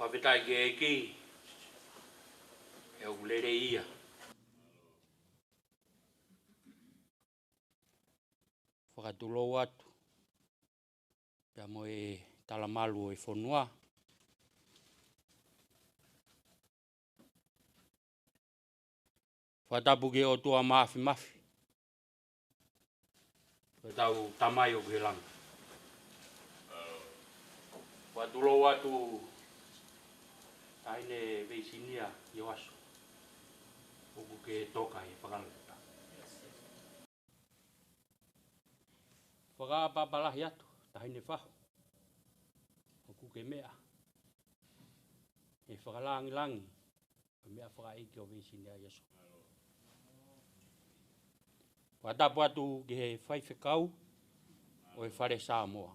Whapetai ke eki, e ulere ia. Whakatulou atu, pia mo e talamalu e Funuael. Whatapu ke o tua mafi mafi. Whatau tamai o ke langa. Whatulou atu, taine Veisinia Iosefa. Oku ke toka e whakalata. Whakapapalahi atu, taine whaho. Oku ke mea. E whakalangi langi. Mea whakaiki o Veisinia Iosefa. Whatapu atu ke he whaiwhekau o e whare Samoa.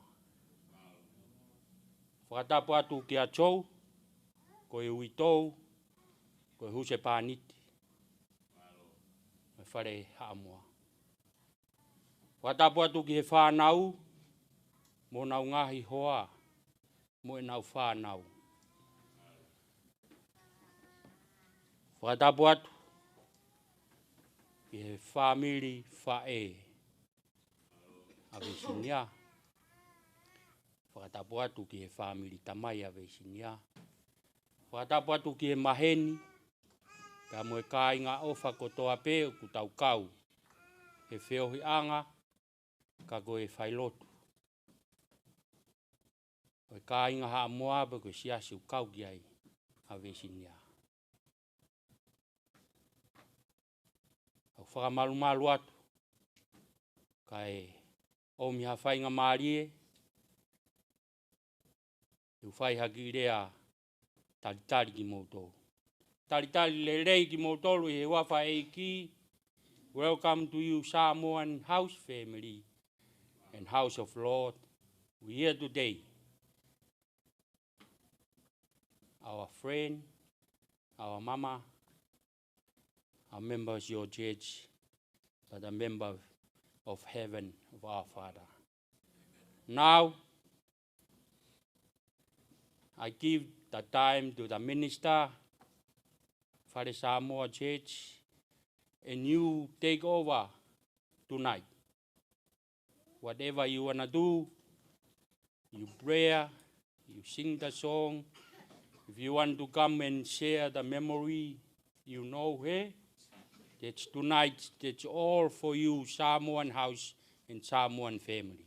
Whakatapu atu ki a tau, ko e uitou, ko e huse pāniti. E whare Samoa. Whakatapu atu ki he whānau, mo nau ngahi hoa, mo e nau whānau. Whakatapu atu ki he whamiri whae. A Veisinia. Whakatapu atu ki he whamiri tamai a Veisinia. Whakatapu atu ki he maheni. Ka mo e kā inga ofa ko toa pē o ku tau kau. He whiohi anga, ka ko e whailotu. O e kā inga haa moa pa ko siasi u kau ki ai a Veisinia. Au whakamalu malu atu. Ka e omi ha whainga maarie. U whai haki rea talitari ki moutou. Talitari le rei ki moutolu he wafa eiki. Welcome to you Samoan house family and house of Lord. We here today. Our friend, our mama, our members of your church, but a member of heaven of our Father. Now, I give the time to the minister, Father Samoa Church, and you take over tonight. Whatever you want to do, you pray, you sing the song. If you want to come and share the memory, you know, hey, that's tonight, that's all for you, Samoan house and Samoan family.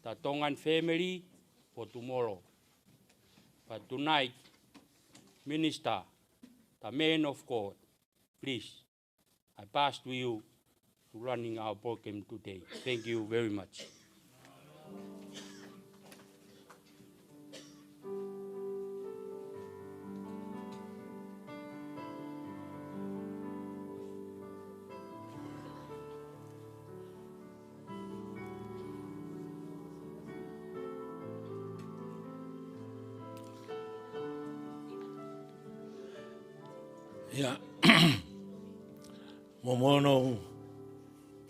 The Tongan family for tomorrow. But tonight, minister, the man of God, please, I pass to you to running our program today. Thank you very much. Ia, momono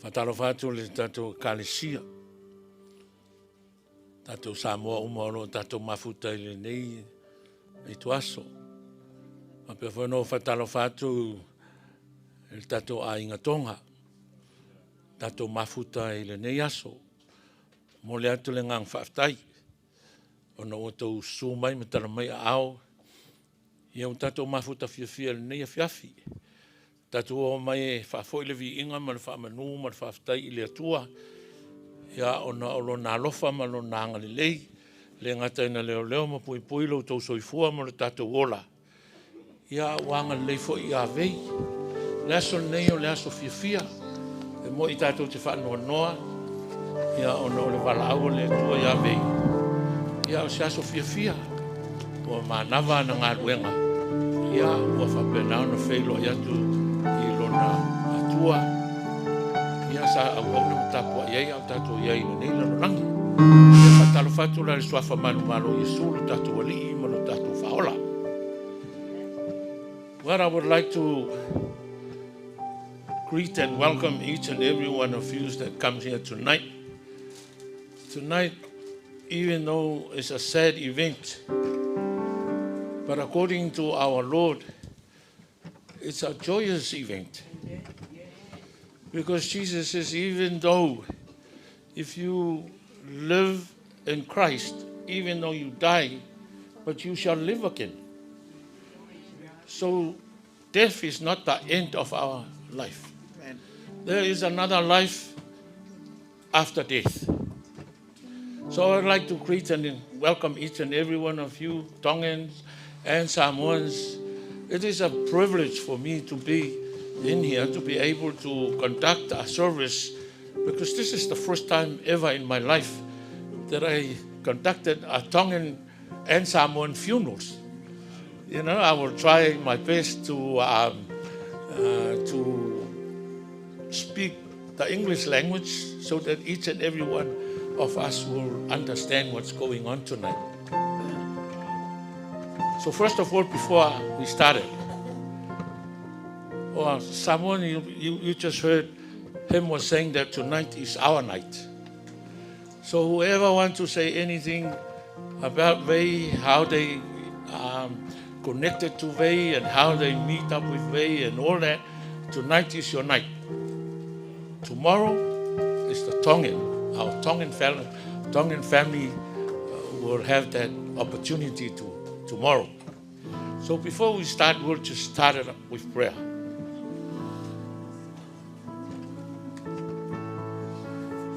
whataro whātu le tātou kālesia. Tātou Samoa umoro, tātou mafuta ile nei i tuaso. Ma pe whanau whataro whātu le tātou a ingatonga. Tātou mafuta ile nei aso. Mo le atu le ngang whaftai. Ona o tau sūmai me tara mai a ao. Ia o tātou mafuta fia le nei a fiafi. Tātou o mai e whafoi le vi inga ma le whamanu ma le whaftai i le atua. Ia ona olo nā lofa ma lo nā ngale lei. Le ngata ina leo leo ma pui pui lo tau soifua ma le tātou ola. Ia wanga lei fo i a vei. Le aso nei o le aso fia. E mo i tātou te whanua noa. Ia ona o le wala au le atua i a vei. Ia o se aso fia. O manawa na ngā ruenga. Ia ua whapenau na whailo i atu i lona atua. Ia sa au au na matapua iei au tātou iei na nei lano nangi. Ia whatalo whatu la le swafa manu malo Yesu lo tātou ali ma lo tātou whaola. Well, I would like to greet and welcome each and every one of you that comes here tonight. Tonight, even though it's a sad event, but according to our Lord, it's a joyous event. Because Jesus says, even though if you live in Christ, even though you die, but you shall live again. So death is not the end of our life. There is another life after death. So I'd like to greet and welcome each and every one of you, Tongans and Samoans. It is a privilege for me to be in here, to be able to conduct a service, because this is the first time ever in my life that I conducted a Tongan and Samoan funerals. You know, I will try my best to speak the English language so that each and every one of us will understand what's going on tonight. So first of all, before we started, someone you just heard him was saying that tonight is our night. So whoever wants to say anything about Vei, how they connected to Vei and how they meet up with Vei and all that, tonight is your night. Tomorrow is the Tongan. Our Tongan family will have that opportunity tomorrow. So before we start, we'll just start it with prayer.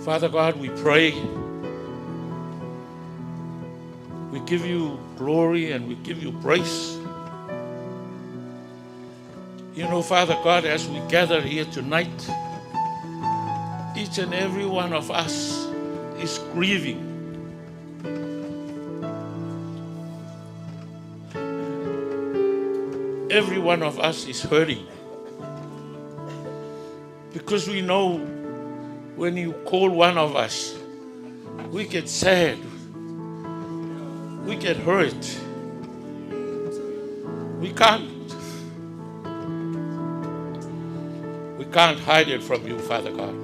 Father God, we pray. We give you glory and we give you praise. You know, Father God, as we gather here tonight, each and every one of us is grieving. Every one of us is hurting. Because we know when you call one of us, we get sad, we get hurt. We can't hide it from you, Father God.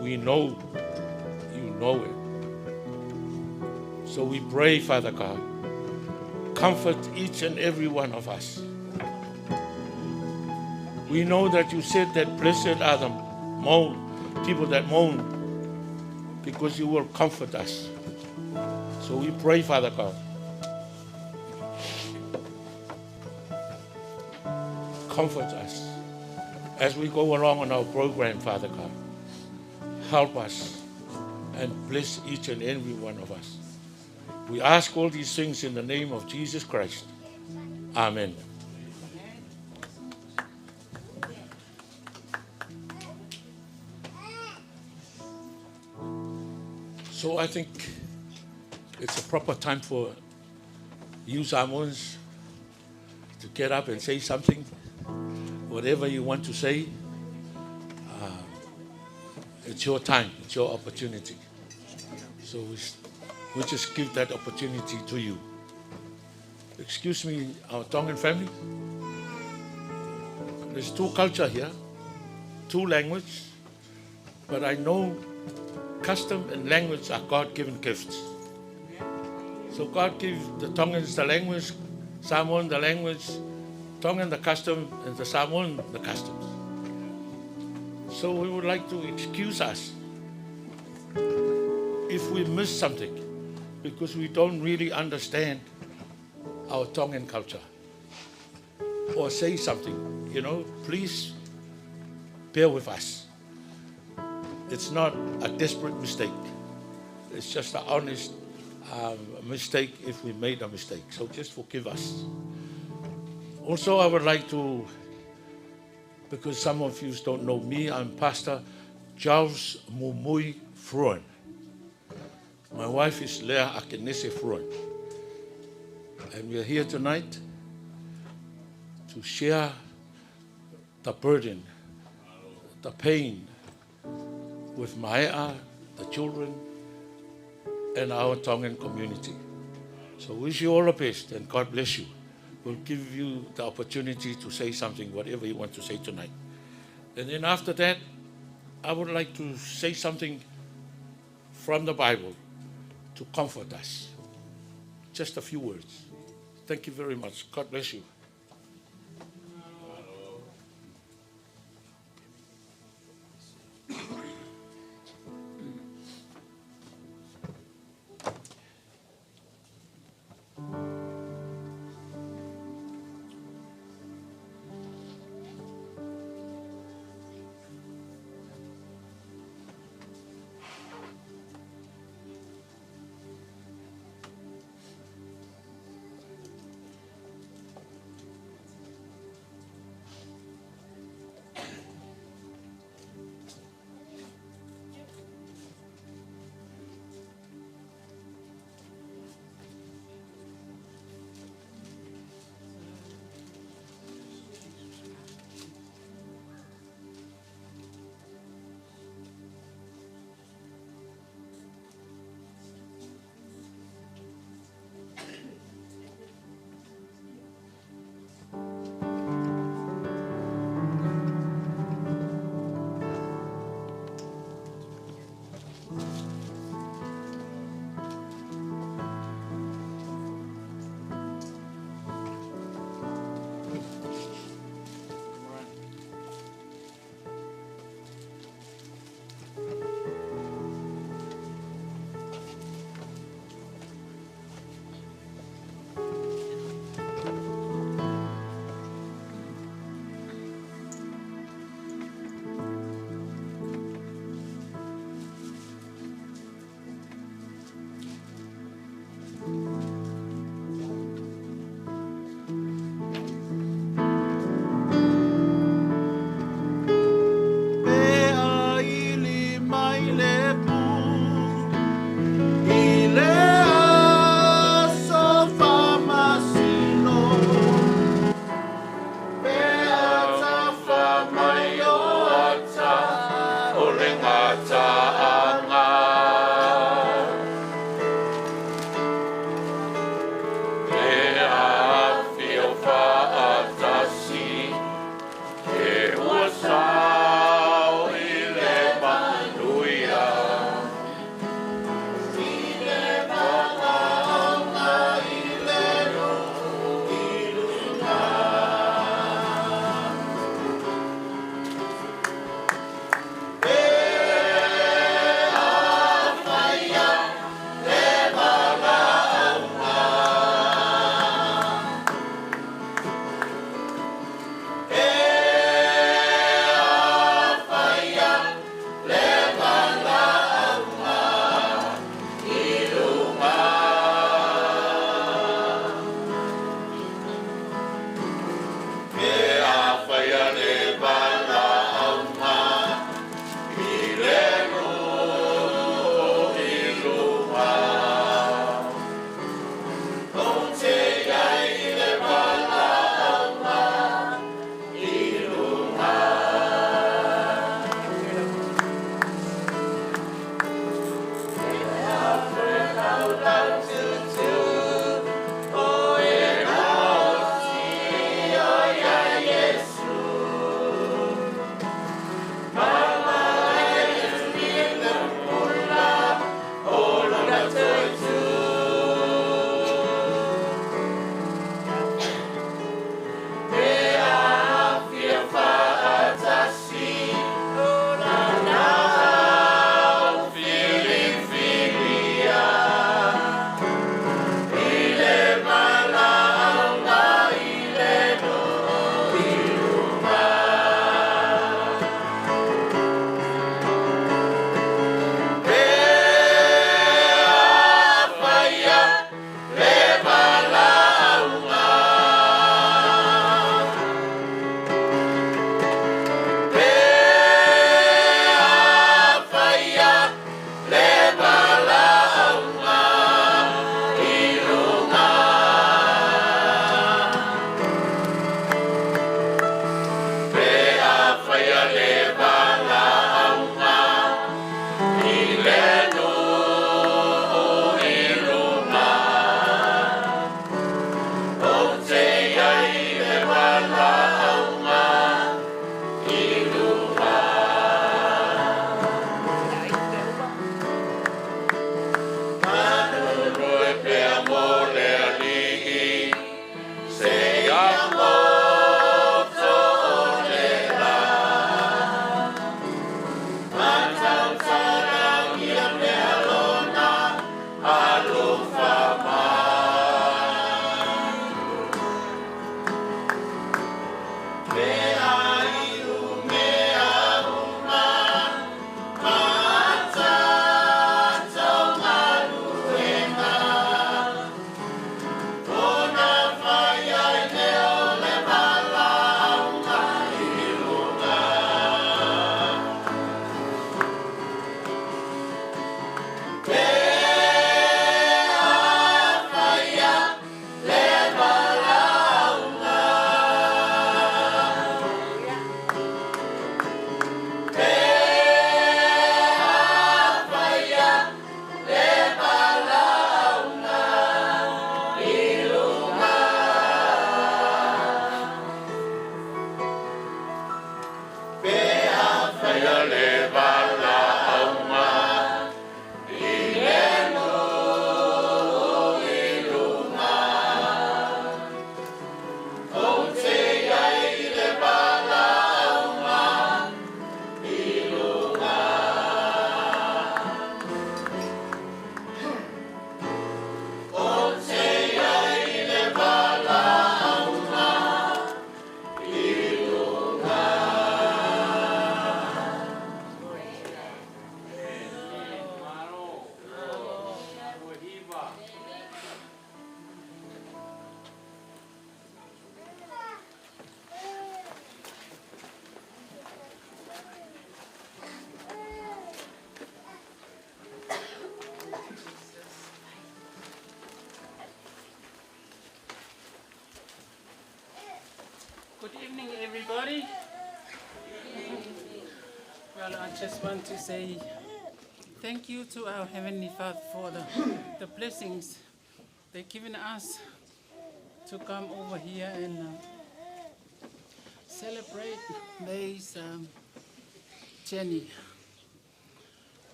We know you know it. So we pray, Father God, comfort each and every one of us. We know that you said that blessed are the people that mourn, because you will comfort us. So we pray, Father God, comfort us as we go along on our program, Father God. Help us and bless each and every one of us. We ask all these things in the name of Jesus Christ. Amen. So I think it's a proper time for you Samoans to get up and say something, whatever you want to say. It's your time, it's your opportunity. So we just give that opportunity to you. excuse me, our Tongan family. There's two culture here, two language, but I know custom and language are God-given gifts. So God gave the Tongans the language, Samoan the language, Tongan the custom, and the Samoan the customs. So we would like to excuse us if we miss something, because we don't really understand our Tongan culture, or say something, please bear with us. It's not a desperate mistake. It's just an honest mistake if we made a mistake. So just forgive us. Also, I would like to, because some of you don't know me, I'm Pastor Charles Mumui Fruin. My wife is Lea Akenese Fruin. And we are here tonight to share the burden, the pain with Mahea, the children, and our Tongan community. So wish you all the best and God bless you. We'll give you the opportunity to say something, whatever you want to say tonight. And then after that, I would like to say something from the Bible to comfort us. Just a few words. Thank you very much. God bless you. evening, everybody. Well, I just want to say thank you to our Heavenly Father for the blessings they've given us to come over here and celebrate May's journey.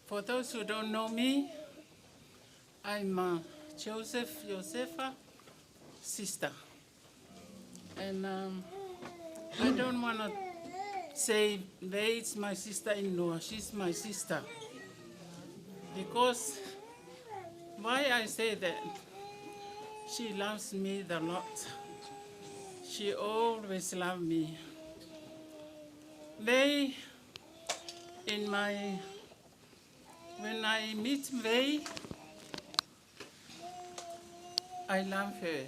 For those who don't know me, I'm Joseph Iosefa, sister. And I don't want to say May's my sister-in-law, she's my sister. Because why I say that, she loves me a lot. She always loved me. May, when I meet May, I love her.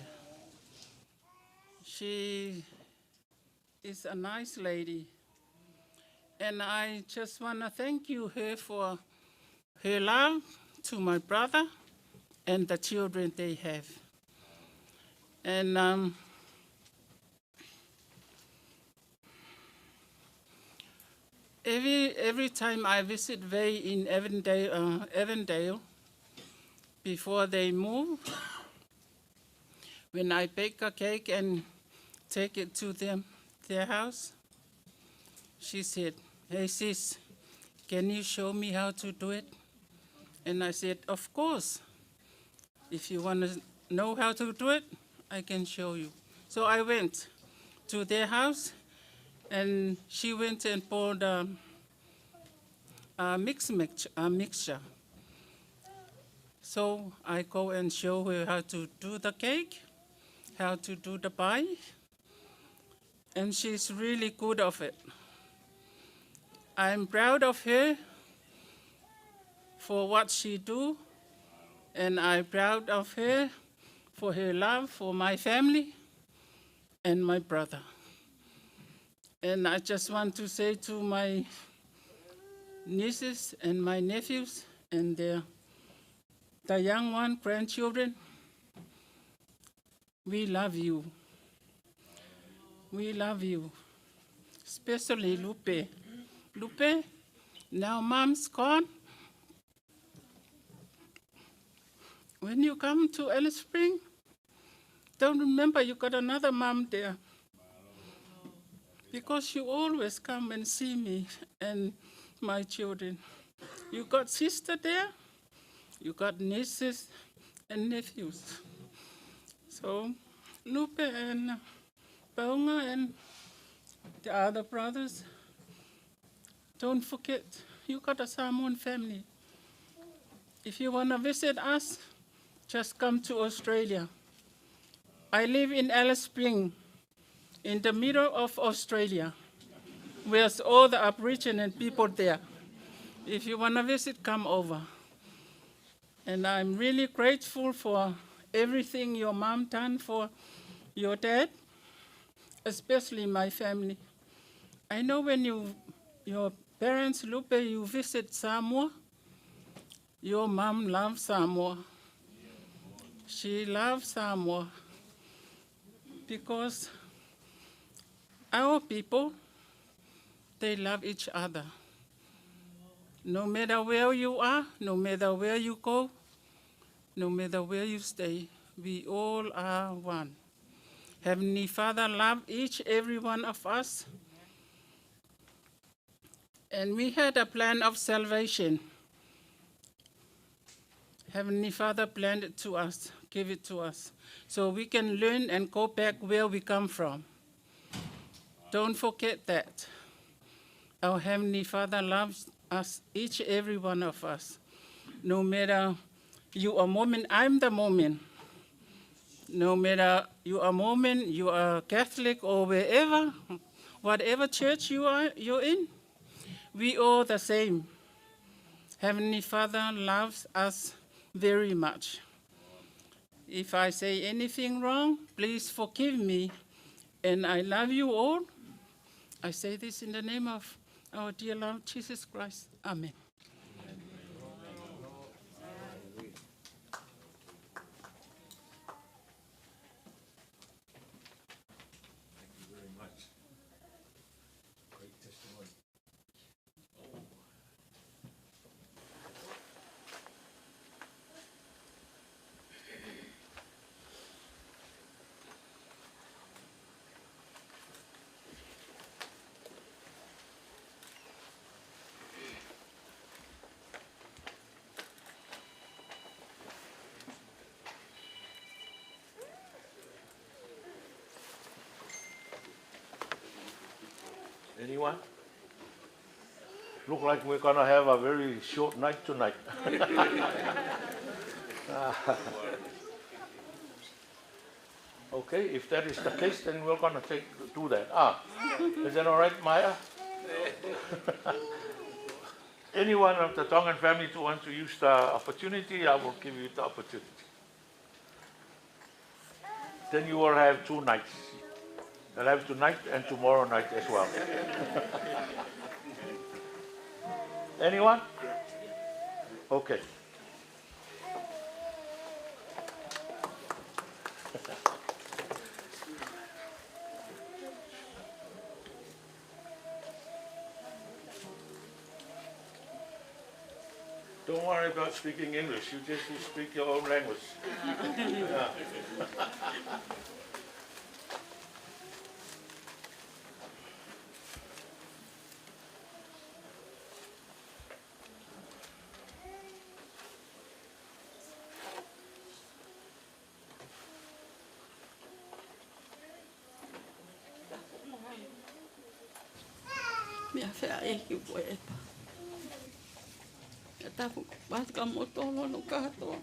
She is a nice lady. And I just want to thank her for her love to my brother and the children they have. And every time I visit Vay in Avondale, before they move, when I bake a cake and take it to their house, she said, "Hey sis, can you show me how to do it?" And I said, "Of course. If you want to know how to do it, I can show you." So I went to their house, and she went and poured a mixture. So I go and show her how to do the cake, how to do the pie, and she's really good of it. I'm proud of her for what she do, and I'm proud of her for her love for my family and my brother. And I just want to say to my nieces and my nephews and the young one, grandchildren, we love you. We love you, especially Lupe. Lupe, now Mom's gone. When you come to Alice Spring, don't remember you got another mom there. Because you always come and see me and my children. You got sister there, you got nieces and nephews. So Lupe and Paunga and the other brothers, don't forget, you got a Samoan family. If you want to visit us, just come to Australia. I live in Alice Springs, in the middle of Australia. There's all the Aboriginal people there. If you want to visit, come over. And I'm really grateful for everything your mom done for your dad, especially my family. I know when your parents, Lupe, you visit Samoa, your mom loves Samoa. She loves Samoa because our people, they love each other. No matter where you are, no matter where you go, no matter where you stay, we all are one. Heavenly Father loves every one of us. And we had a plan of salvation. Heavenly Father planned it to us, give it to us, so we can learn and go back where we come from. Don't forget that. Our Heavenly Father loves us, every one of us. No matter you are Mormon, I'm the Mormon. No matter you are Mormon, you are Catholic or wherever, whatever church you're in, we all the same. Heavenly Father loves us very much. If I say anything wrong, please forgive me. And I love you all. I say this in the name of our dear Lord Jesus Christ. Amen. Thank you very much. Anyone? Look like we're going to have a very short night tonight. Okay, if that is the case, then we're going to do that. Is that all right, Maya? Anyone of the Tongan family who wants to use the opportunity, I will give you the opportunity. Then you will have 2 nights. You'll have tonight and tomorrow night as well. Anyone? Okay. Don't worry about speaking English. You just speak your own language. Yeah. Mea whea e ki koe e pa. E tapu wātika motolo no katoa.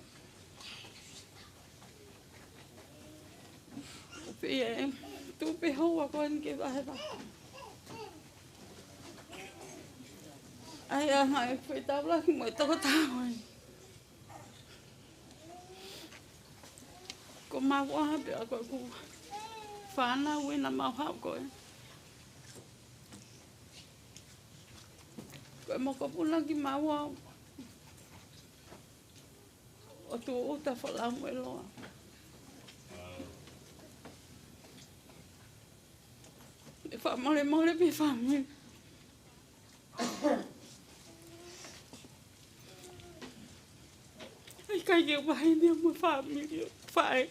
O pia e tupe hoa koe ni ke wahe wahe. Ai aha e koe tawla ki mo e toko tāwai. Ko maua hape a koe ku whānau e na mauhau koe. Koe moko puna ki maua o tu uta whalamu e loa. E whamore more pe whamiri. Ai kai ke wahi ni mo whamiri o whae.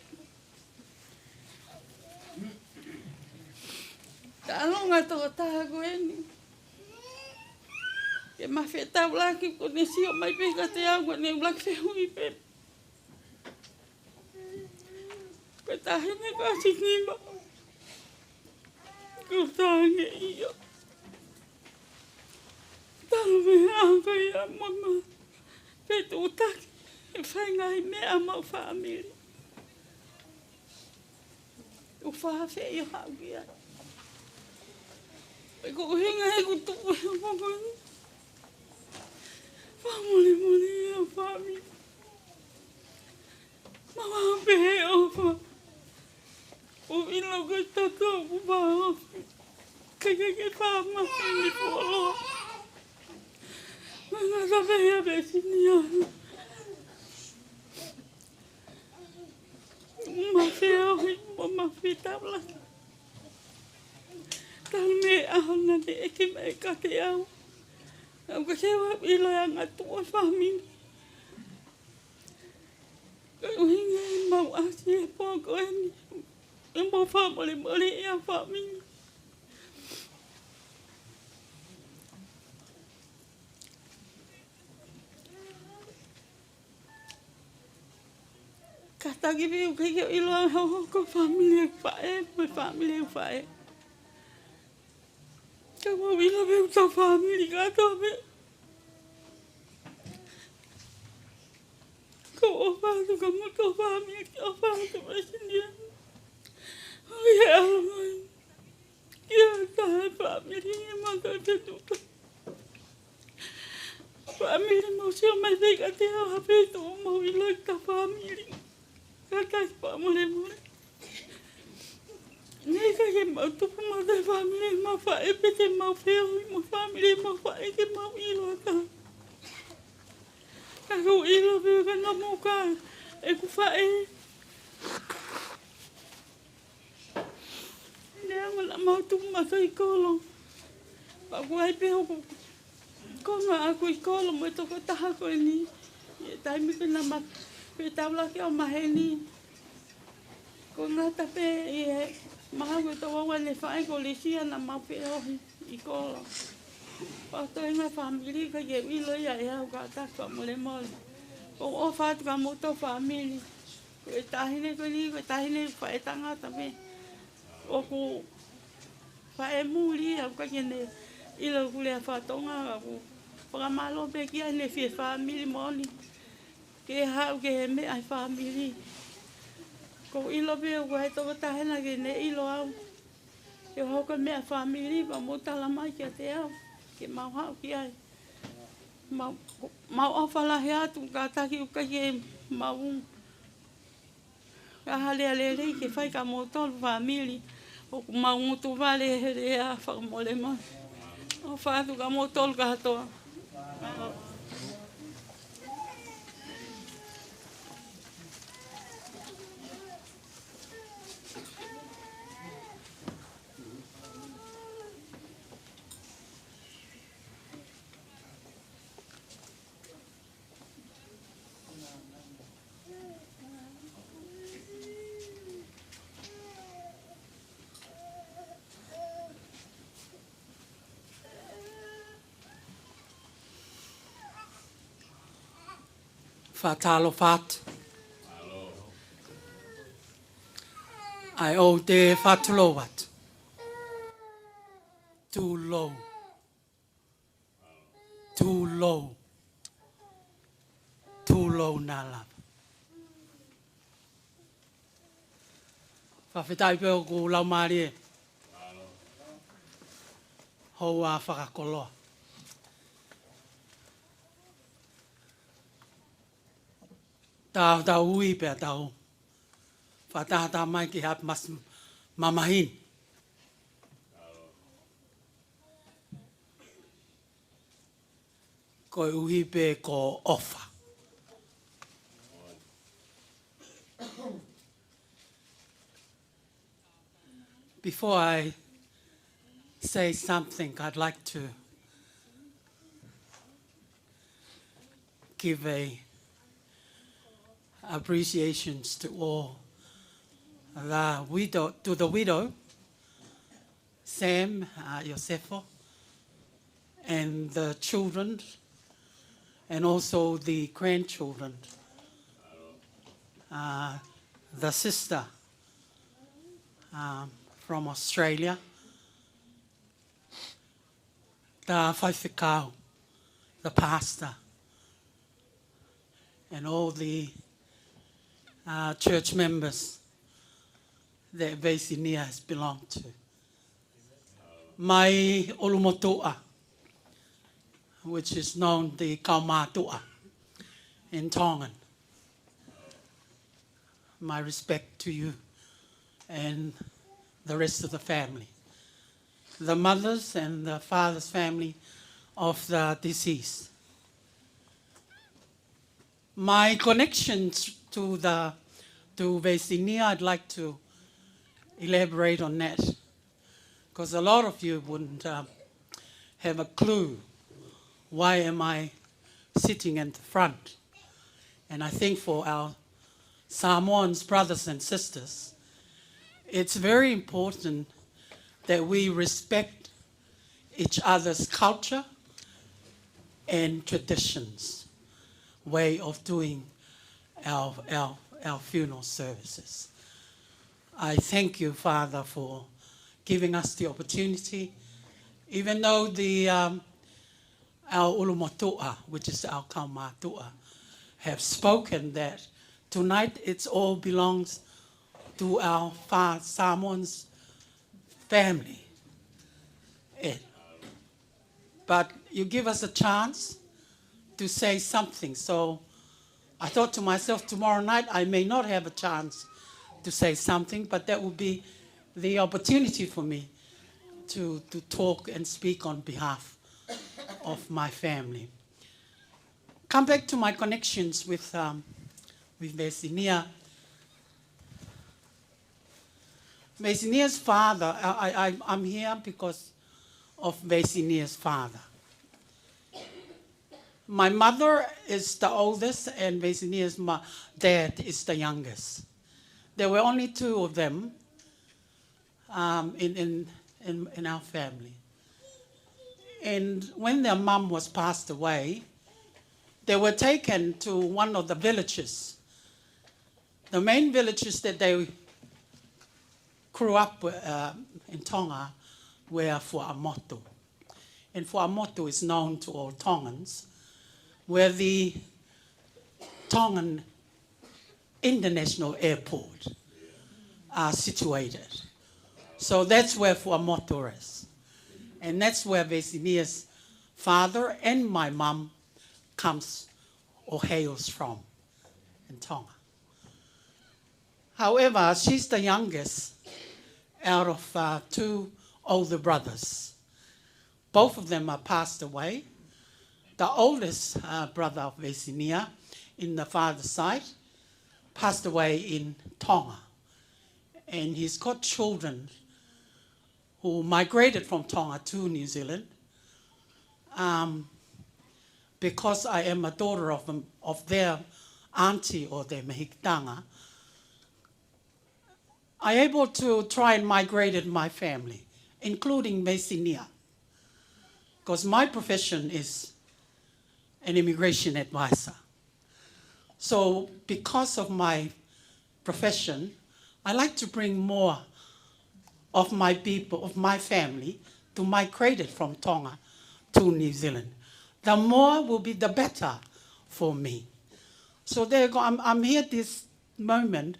Ta alonga toko taha koe ni. Ke mawhetau laki ko ne sio mai peka te au ko ne ulaki whehui pe. Ko tahine ka sinima. Ko tānge ia. Talo me anga ia mama. Petu utaki. E whaingai mea mau whamiri. U whawhe i hau ia. E ko hinga he ko tupu e mokoni. Whamole mole ia whamiri. Mawa pehe ofa. O ilo ko tato ku whaofi. Ke whamahi ni poloa. Mana sa pehea Veisinia. Mawhea oi mo mawhetau laki. Tal me ahona ne eke mai ka te au. Au ka hewa ilo e anga tua whamiri. Ka uhinga e mau asi e pōko e ni. E mo whamole mole e a whamiri. Ka taki piu kei ke ilo a hau ko whamiri e whae. Me whamiri e whae. Ka mau ilo meu tau whamiri ka tome. Ko o whātu ka muto whamiri o whātu Veisinia. Oi e alongai. Ia tahe whamiri e mata e petuta. Whamiri mau sio mai teika te au hapetu o mau ilo i ta whamiri. Ka tai whamore more. Nei ka ke mau tupu mau te whamiri mau whae pe te mau wheoi mo whamiri mau whae ke mau ilo ta. Ka kou ilo peo ka na moka e ku whae. Nea ngana mau tupu mata i kolo. Pa kuai peo ku konga aku i kolo mo e toko taha koe ni. E taimi ke na mak pe taula ke o maheni. Ko ngata pe i he maha koe tawa wane whae ko lesia na mau peo i kolo. Pa toi ngā whamiri ka ke ilo ia e au ka takwa mole mole. Ko o whātu ka moto whamiri. Ko e tahine ko ni, ko e tahine whae tangata me. O ku Pa e muli au kakene ilo kule whatonga ku whakamalo pe kia ne fie family moni. Ke hau ke he me ai family. Ko ilo pe au kai toko tahena ke ne ilo au. Ke hoka me ai family pa motala mai kia te au. Ke mau hau ki ai. Mau awhala he atu ka taki uka ke mau. Ka hale ale rei ke whai ka motol family. O mau ngutu vale he rea whakamole mai. O whaatu ka motol ka hatoa. Fatalo fat. I owe te fatulo wat. Too low. Too low. Too low na lava. Whawhetai peo ko lau maari e. Hou a whakakoloa. Tau ui pia tau. Whatahata mai ki hap mas mamahin. Ko uhi pe ko ofa. Before I say something, I'd like to give appreciations to all the widow, Sam Iosefa, and the children, and also the grandchildren, the sister from Australia, the whaiwhikau, the pastor, and all the church members that Veisinia has belonged to. Mai olumotua, which is known the Kaumatua in Tongan. My respect to you and the rest of the family. The mothers and the father's family of the deceased. My connections to Veisinia, I'd like to elaborate on that, because a lot of you wouldn't have a clue why am I sitting at the front. And I think for our Samoans brothers and sisters, it's very important that we respect each other's culture and traditions, way of doing our funeral services. I thank you, Father, for giving us the opportunity, even though our ulumotua, which is our kaumatua, have spoken that tonight it all belongs to our Samoans family. But you give us a chance to say something. So I thought to myself, tomorrow night I may not have a chance to say something, but that would be the opportunity for me to talk and speak on behalf of my family. Come back to my connections with Veisinia. Veisinia's father, I'm here because of Veisinia's father. My mother is the oldest and Veisinia's dad is the youngest. There were only two of them in our family. And when their mum was passed away, they were taken to one of the villages. The main villages that they grew up in Tonga where Funuael. And Funuael is known to all Tongans, where the Tongan International Airport are situated. So that's where Funuael is. And that's where Veisinia's father and my mum comes or hails from in Tonga. However, she's the youngest out of 2 older brothers. Both of them are passed away. The oldest brother of Veisinia, in the father's side, passed away in Tonga. And he's got children who migrated from Tonga to New Zealand. Because I am a daughter of their auntie or their mehikitanga, I'm able to try and migrate my family, including Veisinia, because my profession is an immigration advisor. So because of my profession, I like to bring more of my people, of my family, to migrate from Tonga to New Zealand. The more will be the better for me. So there you go. I'm here this moment.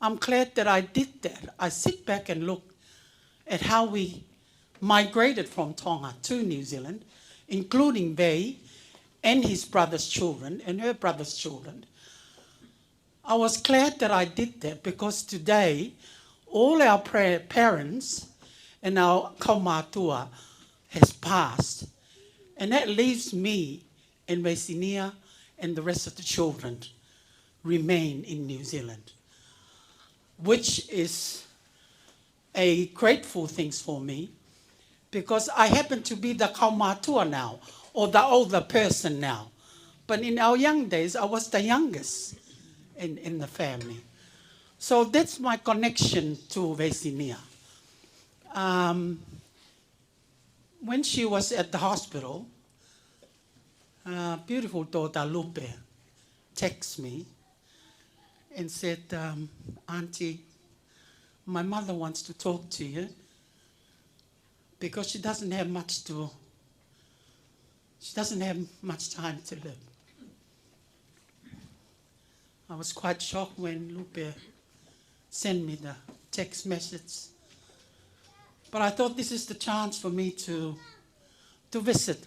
I'm glad that I did that. I sit back and look at how we migrated from Tonga to New Zealand, including Vei and his brother's children and her brother's children. I was glad that I did that because today all our parents and our kaumātua has passed. And that leaves me and Veisinia and the rest of the children remain in New Zealand, which is a grateful thing for me because I happen to be the kaumātua now, or the older person now. But in our young days, I was the youngest in the family. So that's my connection to Veisinia. When she was at the hospital, beautiful daughter Lupe texted me and said, Auntie, my mother wants to talk to you because she doesn't have much time to live. I was quite shocked when Lupe sent me the text message. But I thought this is the chance for me to visit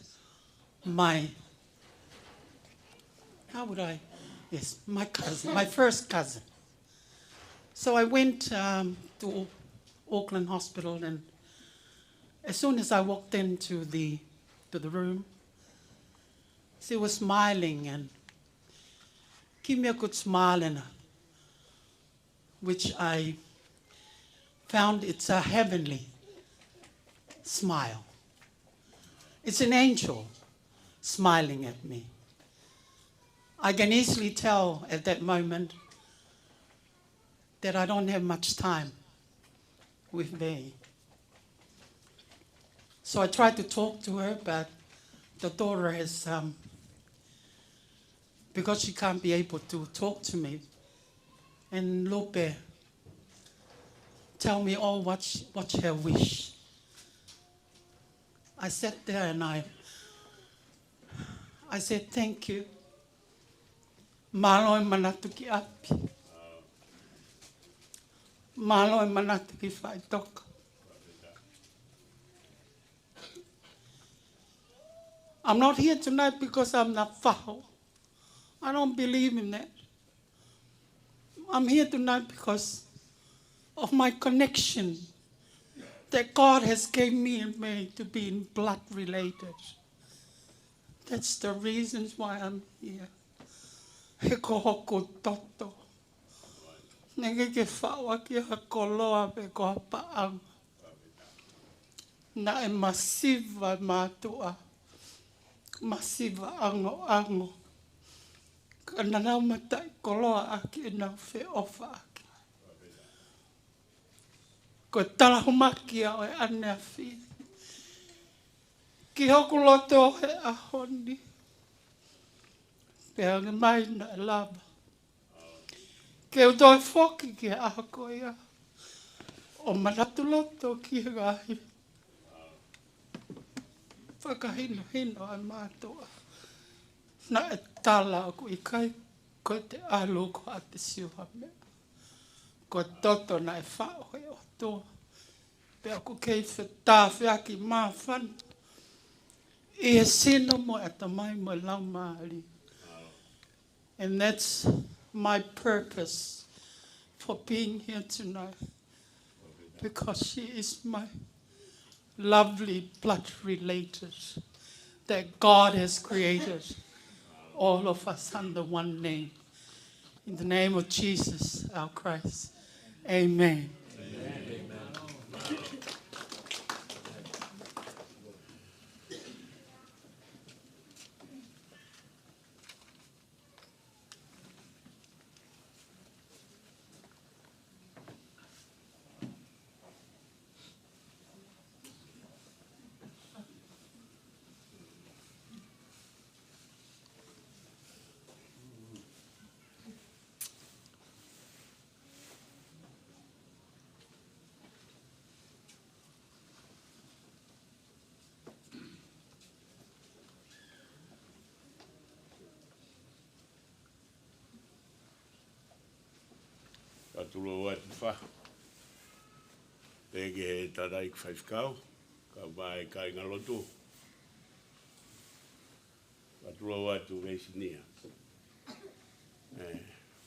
my cousin, my first cousin. So I went to Auckland Hospital, and as soon as I walked into the room, she was smiling and gave me a good smile, which I found it's a heavenly smile. It's an angel smiling at me. I can easily tell at that moment that I don't have much time with Vei. So I tried to talk to her, but the daughter has, because she can't be able to talk to me, and Lupe tell me, oh, what's her wish? I sat there and I said, thank you. Malo e manatu ki api. Malo e manatu ki whai toka. I'm not here tonight because I'm not whao. I don't believe in that. I'm here tonight because of my connection that God has given me and made to be in blood related. That's the reasons why I'm here. He ko hoko toto. Nenge ke whaua ki ha koloa pe ko hapaanga. Na e masiva mātua. Masiva ango. Ka nanau matai koloa aki e nau whi ofa aki. Ko talahumaki au e ane a whi. Ki hoku loto he ahoni. Pea nge mai na e lava. Ke utoi whoki ki e ahako ia. O manatu loto ki e gahi. whakahino ai mātua. Na e tala aku I kai ko te alu ko a te siuha mea. Ko toto na e whaohe o toa. Pe aku kei tāwhiaki māwhana. I e sino mo e tamai mo lau maari. And that's my purpose for being here tonight. Because she is my lovely blood related that God has created all of us under one name. In the name of Jesus, our Christ. Amen. Ka tulo atu wha. Pege he tarai ki whaifkau. Ka mai kai ngalotu. Ka tulo atu Veisinia.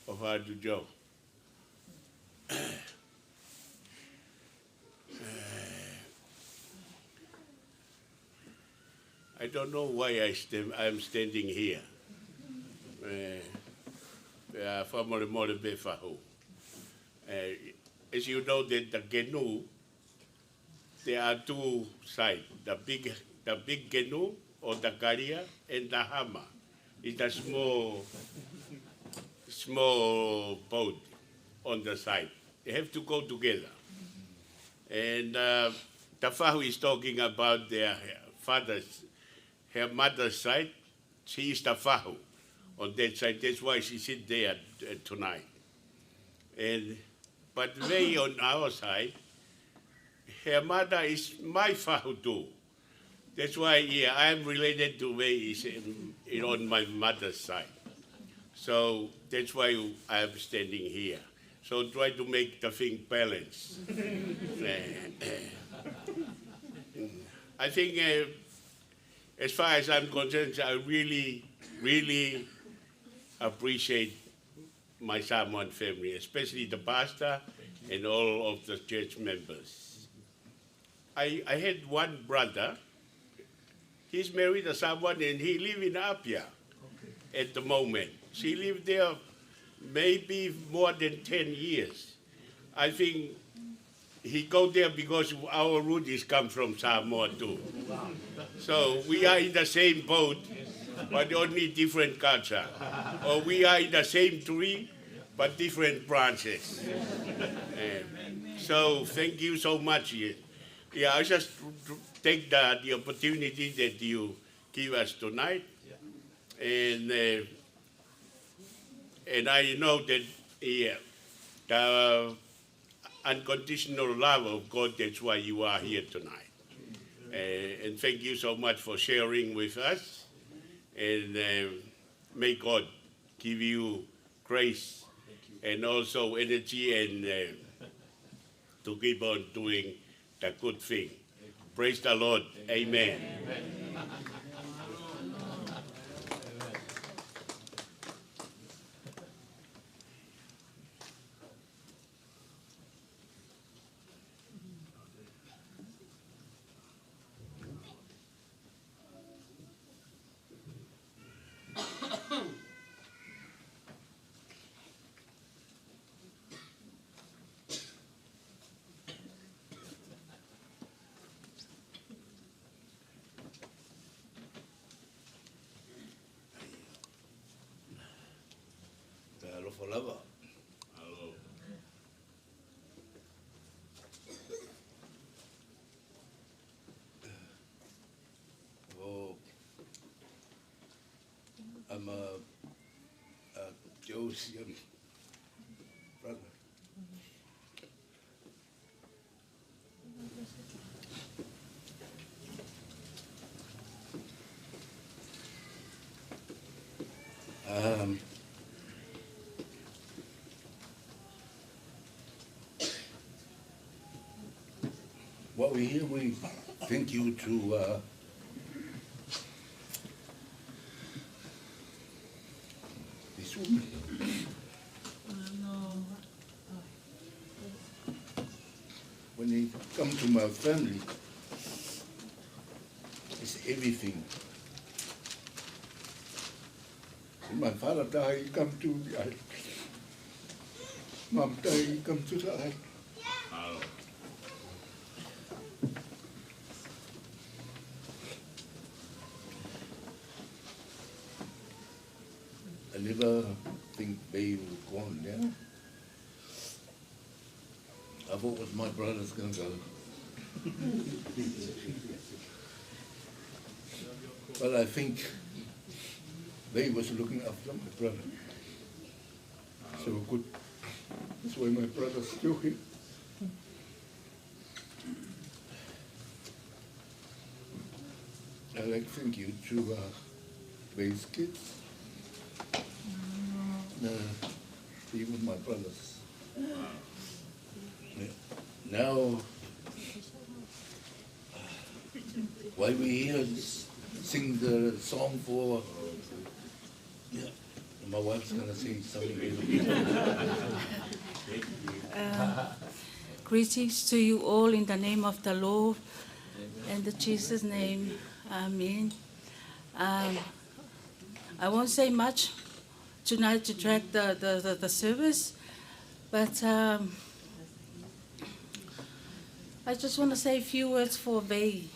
O whaatu Joe. I don't know why I'm standing here. Whamore more be whahu. As you know that the canoe, there are two sides, the big canoe or the carrier and the hammer. It's a small boat on the side. They have to go together. And the fahu is talking about their her mother's side. She is the fahu on that side. That's why she sit there tonight. But Vei on our side, her mother is my fahu too. That's why I'm related to Vei on my mother's side. So that's why I'm standing here. So try to make the thing balance. I think as far as I'm concerned, I really, really appreciate my Samoan family, especially the pastor and all of the church members. I had one brother. He's married to someone and he lives in Apia at the moment. She lived there maybe more than 10 years. I think he go there because our roots come from Samoa too. So we are in the same boat, but only different culture. Or we are in the same tree, but different branches. So thank you so much. Yeah, I just take the opportunity that you give us tonight. And I know that the unconditional love of God, that's why you are here tonight. And thank you so much for sharing with us. And may God give you grace and also energy and to keep on doing the good thing. Praise the Lord. Amen. Follow. Hello. Oh, I'm a Joe's young brother. While we're here, we thank you to this woman. When they come to my family, it's everything. When my father died, he come to the island. Mom died, he come to the island. I never think they were gone there. I thought was my brother's gonna go. But I think they was looking after my brother. So good. That's why my brother's still here. I'd like to thank you to these kids. Even my brothers. Now, why we here is sing the song for, my wife's gonna sing something. Greetings to you all in the name of the Lord and the Jesus' name. Amen. I won't say much tonight to drag the service, but I just want to say a few words for Vei.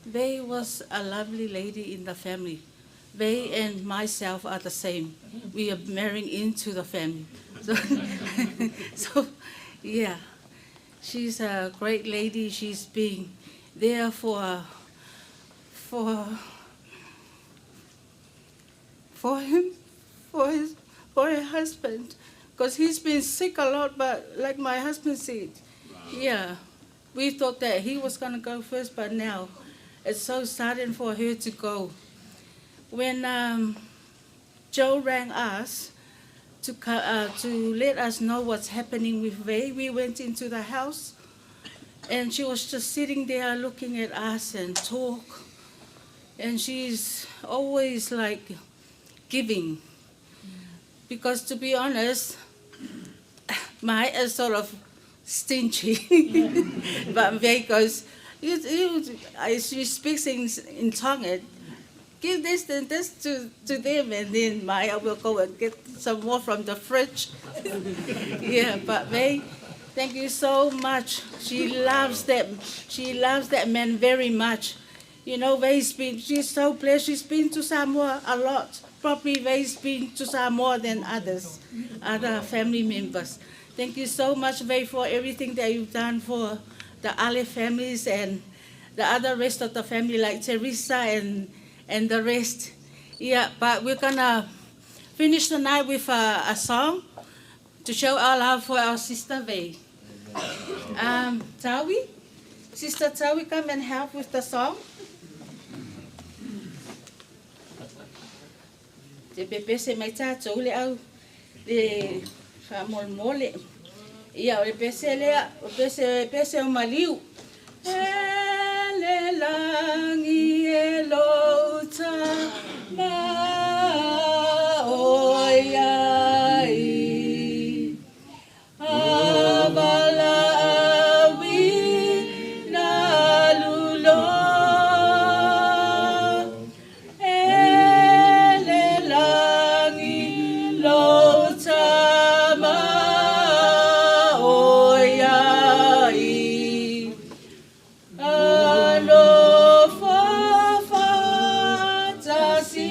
Vei was a lovely lady in the family. Vei and myself are the same. We are marrying into the family. So yeah, she's a great lady. She's been there for him, for her husband, because he's been sick a lot. But like my husband said, yeah, we thought that he was gonna go first, but now it's so sudden for her to go. When Joe rang us to let us know what's happening with Vei, we went into the house, and she was just sitting there looking at us and talk. And she's always like giving. Because to be honest, my is sort of stingy. But Vei goes, she speaks in tongue, give this and this to them, and then Maya will go and get some more from the fridge. Yeah, but Vei, thank you so much. She loves them. She loves that man very much. You know, she's so blessed. She's been to Samoa a lot. Probably Vei's been to Samoa more than other family members. Thank you so much, Vei, for everything that you've done for the Ale families and the other rest of the family, like Teresa and the rest. Yeah, but we're gonna finish the night with a song to show our love for our sister Vei. Tawi, Sister Tawi, come and help with the song. Te pepese mai tātou le au, le whamolmole. Ia o le pese lea, o pese o maliu. Ele langi e lota ma oiai. Avala awi na lulo. Ele langi lota ma oiai. Alo fa fa ta si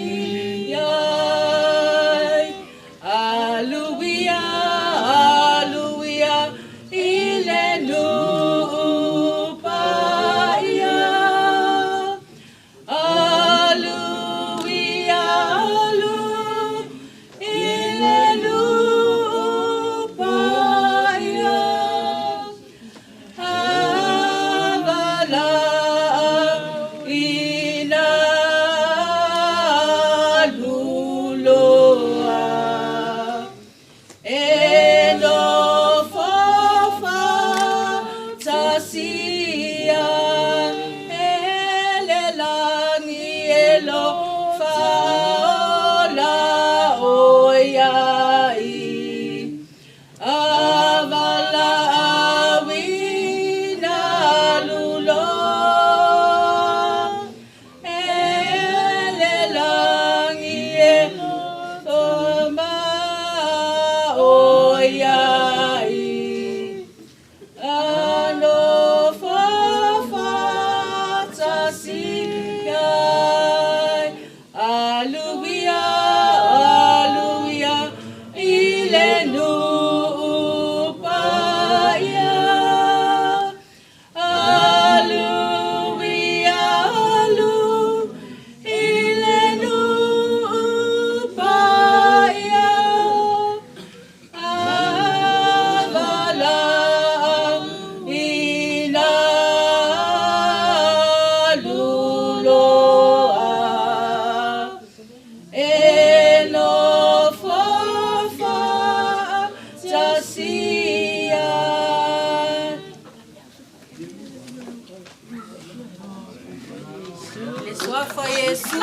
for Yesu.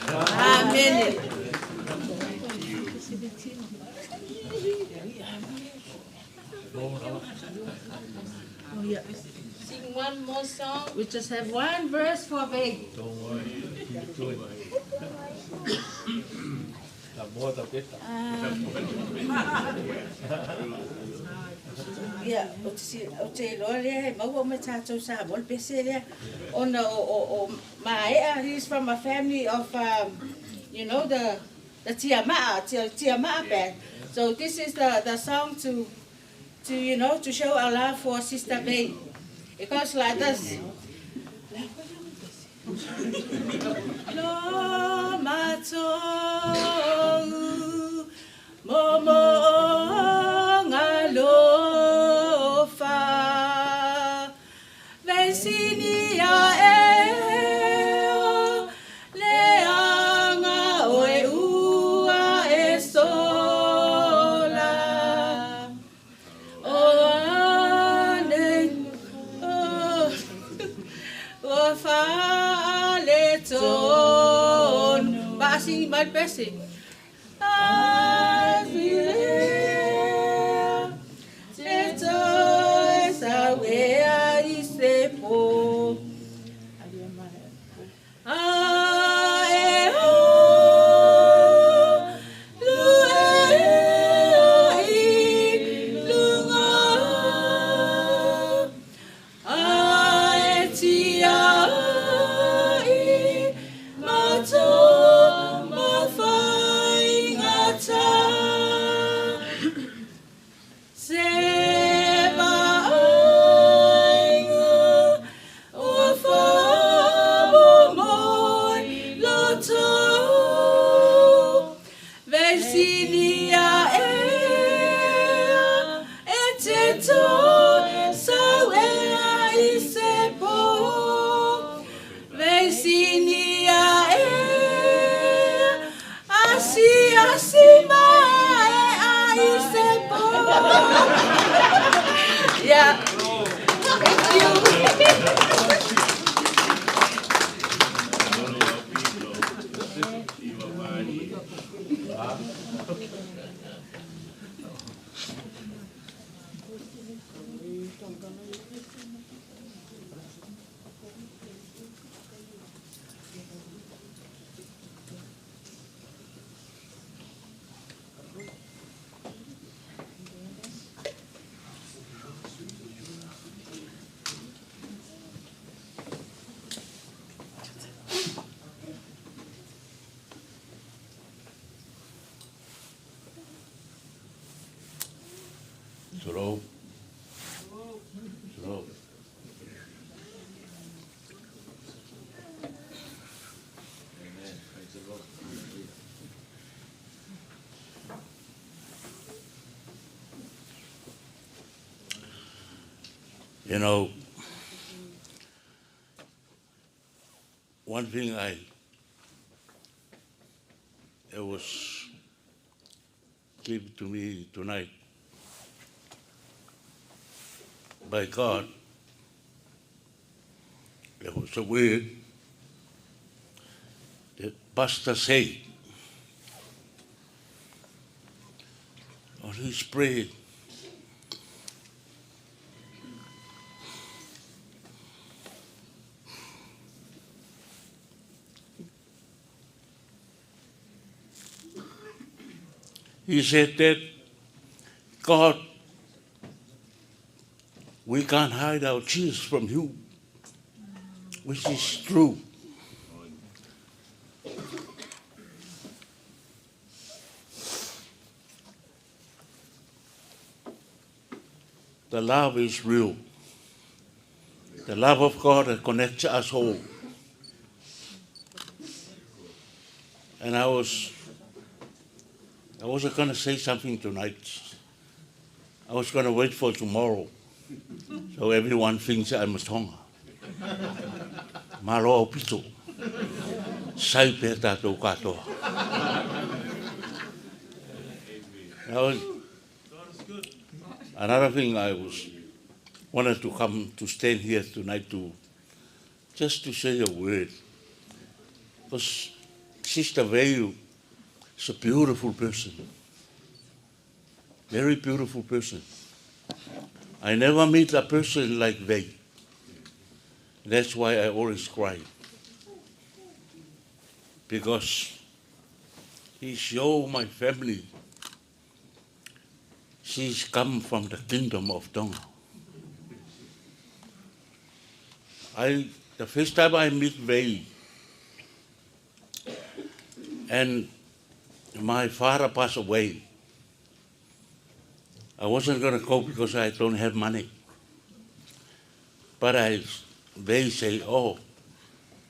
Amen. Oh, yeah. Sing one more song. We just have one verse for Veg. Don't worry, keep doing it. The more the better. Yeah, o te loa lea he maua me tātou sa mol pese lea. Ona o Maea, he's from a family of, you know, the Tiamaa band. So this is the song to you know, to show our love for Sister Bay. It goes like this. Lo matou momo ngalofa Veisinia leanga oe ua e sola o ane o fale tonu passing but passing Yeah. Thank you. Shalom. Shalom. You know, one thing it was given to me tonight by God. It was a word that Pastor said on his prayer. He said that God, we can't hide our tears from you, which is true. The love is real. The love of God that connects us all. And I wasn't going to say something tonight. I was going to wait for tomorrow. So everyone thinks I'm a tonga. Malo pito. Sai pe tātou katoa. Another thing wanted to come to stand here tonight just to say a word. Because Sister Veyu is a beautiful person. Very beautiful person. I never meet a person like Vei. That's why I always cry. Because he showed my family she's come from the kingdom of Tonga. The first time I meet Vei, and my father passed away, I wasn't going to go because I don't have money. But they say, oh,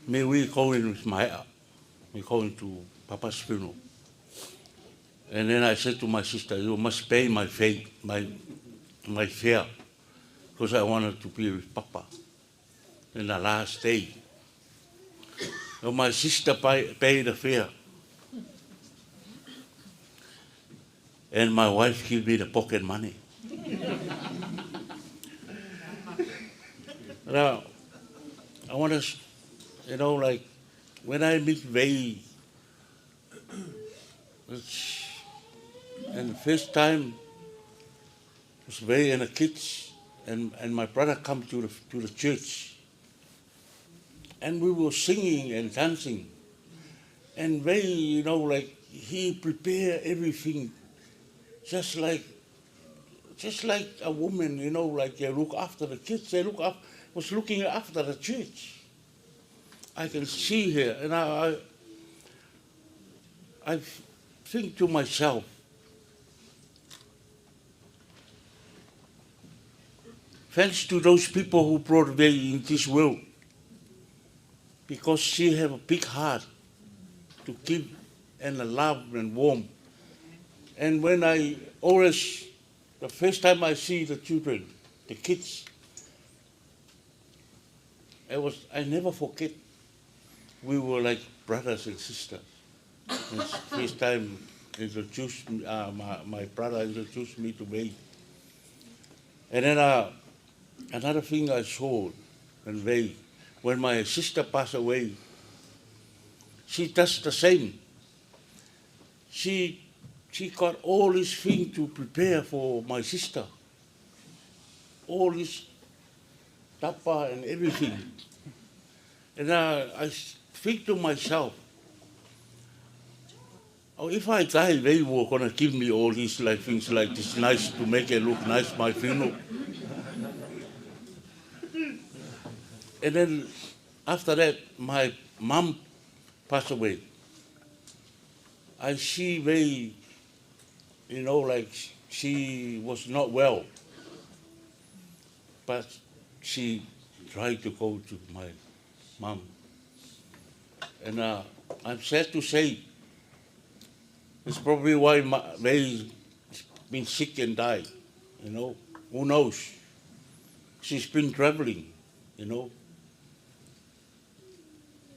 may we go in with we going to Papa's funeral. And then I said to my sister, you must pay my fare, because I wanted to be with Papa in the last day. So my sister paid the fare. And my wife gave me the pocket money. Now, I want to, like, when I meet Vei, and the first time was Vei and the kids, and my brother come to the church, and we were singing and dancing, and Vei, like, he prepared everything, just like a woman, like they look after the kids, was looking after the church. I can see her, and I think to myself, thanks to those people who brought Vei in this world, because she have a big heart to give and a love and warm. And when the first time I see the children, the kids, I never forget. We were like brothers and sisters. And first time my brother introduced me to Vei. And then another thing I saw in Vei, when my sister passed away, she does the same. She got all these things to prepare for my sister. All this tapa and everything. And I think to myself, oh, if I die, they were going to give me all these things like this, nice to make it look nice, my funeral. And then after that, my mom passed away. I see Vei, like she was not well, but she tried to go to my mom. And I'm sad to say, it's probably why Vei's been sick and died, Who knows? She's been traveling,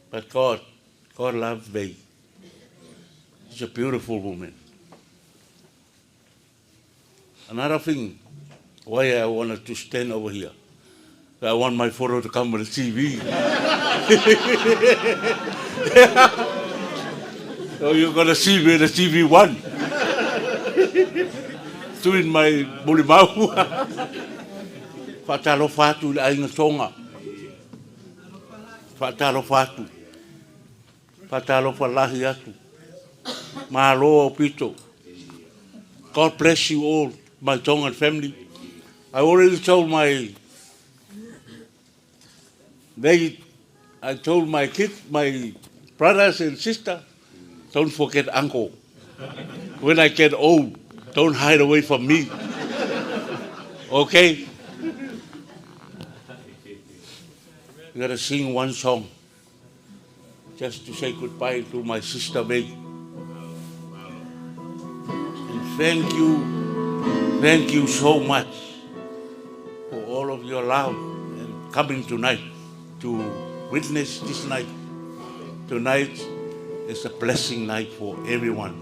But God loves Vei. She's a beautiful woman. Another thing, why I wanted to stand over here. I want my photo to come on the TV. So you're going to see me in the TV one. Doing my mulimau. Whatalo fatu la inga tonga. Whatalo fatu. Whatalo falahi atu. Mahalo pito. God bless you all, my Tongan family. I already told I told my kids, my brothers and sisters, don't forget uncle. When I get old, don't hide away from me. Okay? We gotta sing one song just to say goodbye to my sister Vei. And thank you so much for all of your love and coming tonight to witness this night. Tonight is a blessing night for everyone.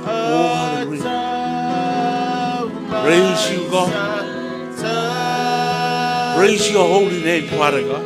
Oh, hallelujah. Praise you, God. Praise your holy name, Father God.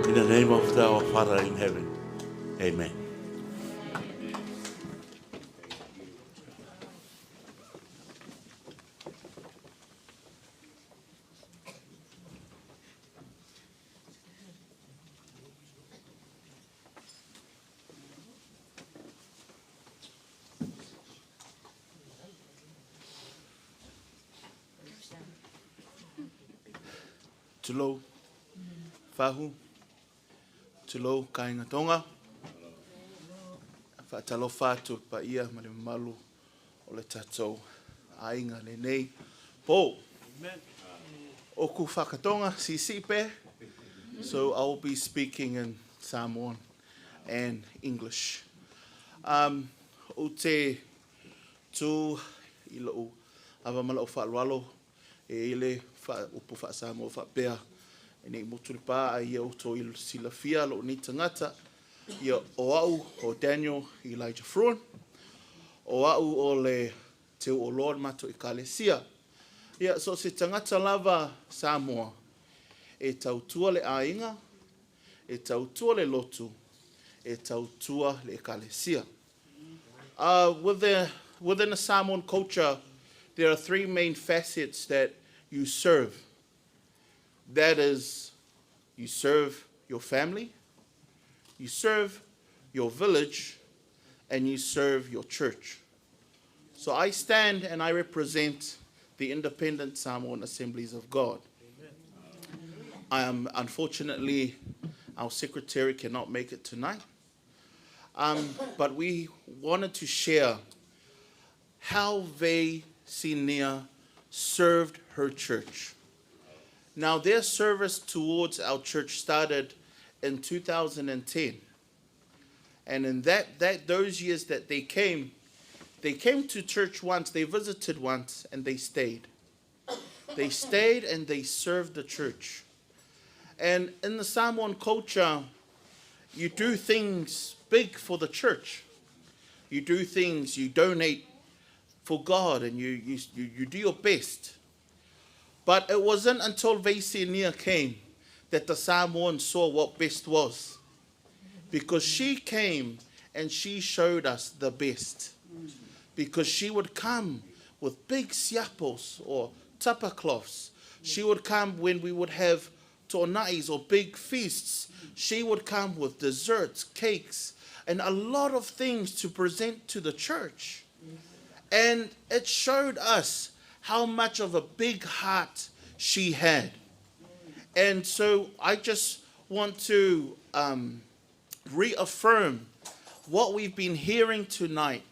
In the name of our Father in heaven. Amen. Tulo, fahu, tulo kainga tonga, whaatalo whātu pa ia ma le malu o le tatou ainga le nei. Po, oku whakatonga sisipe, so I'll be speaking in Samoan and English. O te tū i lau awamala o whaalwalo e ile upu wha Samoa wha pēa e nei moturipa a ia o tō i silafia lo ni tangata ia o au o Daniel Elijah Fruin o au o le teo o Lord mato i Kalesia ia so se tangata lava Samoa e tautua le ainga e tautua le lotu e tautua le Kalesia. Within the Samoan culture, there are three main facets that you serve. That is, you serve your family, you serve your village, and you serve your church. So I stand and I represent the independent Samoan Assemblies of God. Unfortunately, our secretary cannot make it tonight. But we wanted to share how Veisinia served her church. Now, their service towards our church started in 2010. And in those years that they came to church once, they visited once, and they stayed. They stayed and they served the church. And in the Samoan culture, you do things big for the church. You do things, you donate for God, and you do your best. But it wasn't until Veisinia came that the Samoans saw what best was. Because she came and she showed us the best. Because she would come with big siapos or tapa cloths. She would come when we would have tornais or big feasts. She would come with desserts, cakes, and a lot of things to present to the church. And it showed us how much of a big heart she had. And so I just want to reaffirm what we've been hearing tonight.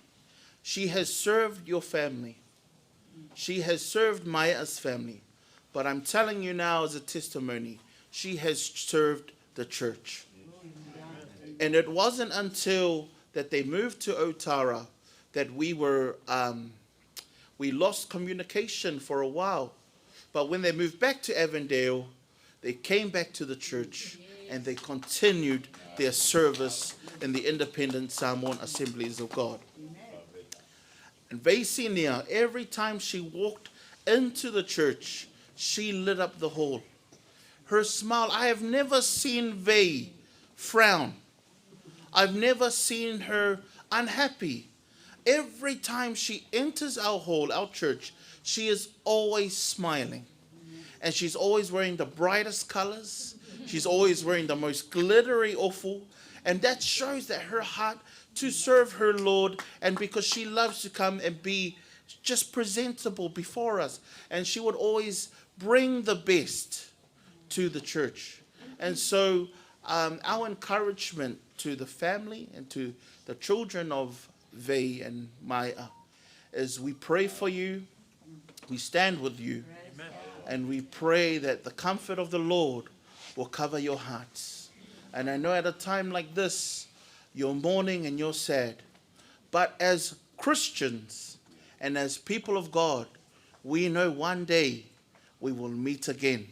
She has served your family. She has served Maya's family. But I'm telling you now as a testimony, she has served the church. And it wasn't until that they moved to Otara that we lost communication for a while. But when they moved back to Avondale, they came back to the church and they continued their service in the independent Samoan Assemblies of God. And Veisinia, every time she walked into the church, she lit up the hall. Her smile, I have never seen Vei frown. I've never seen her unhappy. Every time she enters our hall, our church, she is always smiling. And she's always wearing the brightest colors. She's always wearing the most glittery awful. And that shows that her heart to serve her Lord, and because she loves to come and be just presentable before us. And she would always bring the best to the church. And so our encouragement to the family and to the children of Vei and Maya is we pray for you, we stand with you, and we pray that the comfort of the Lord will cover your hearts. And I know at a time like this, you're mourning and you're sad. But as Christians and as people of God, we know one day we will meet again.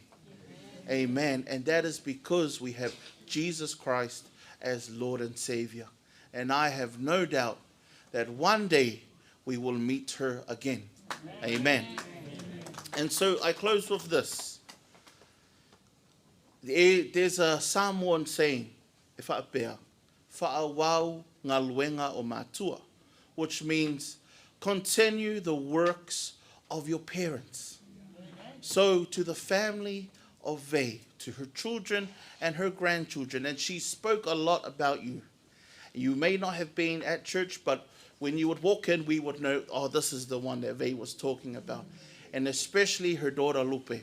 Amen. And that is because we have Jesus Christ as Lord and Savior. And I have no doubt that one day we will meet her again. Amen. And so I close with this. There's a Samoan saying, Wha'awau ngā luenga o mātua, which means continue the works of your parents. So to the family of Vei, to her children and her grandchildren, and she spoke a lot about you. You may not have been at church, but when you would walk in, we would know, oh, this is the one that Vei was talking about. And especially her daughter Lupe.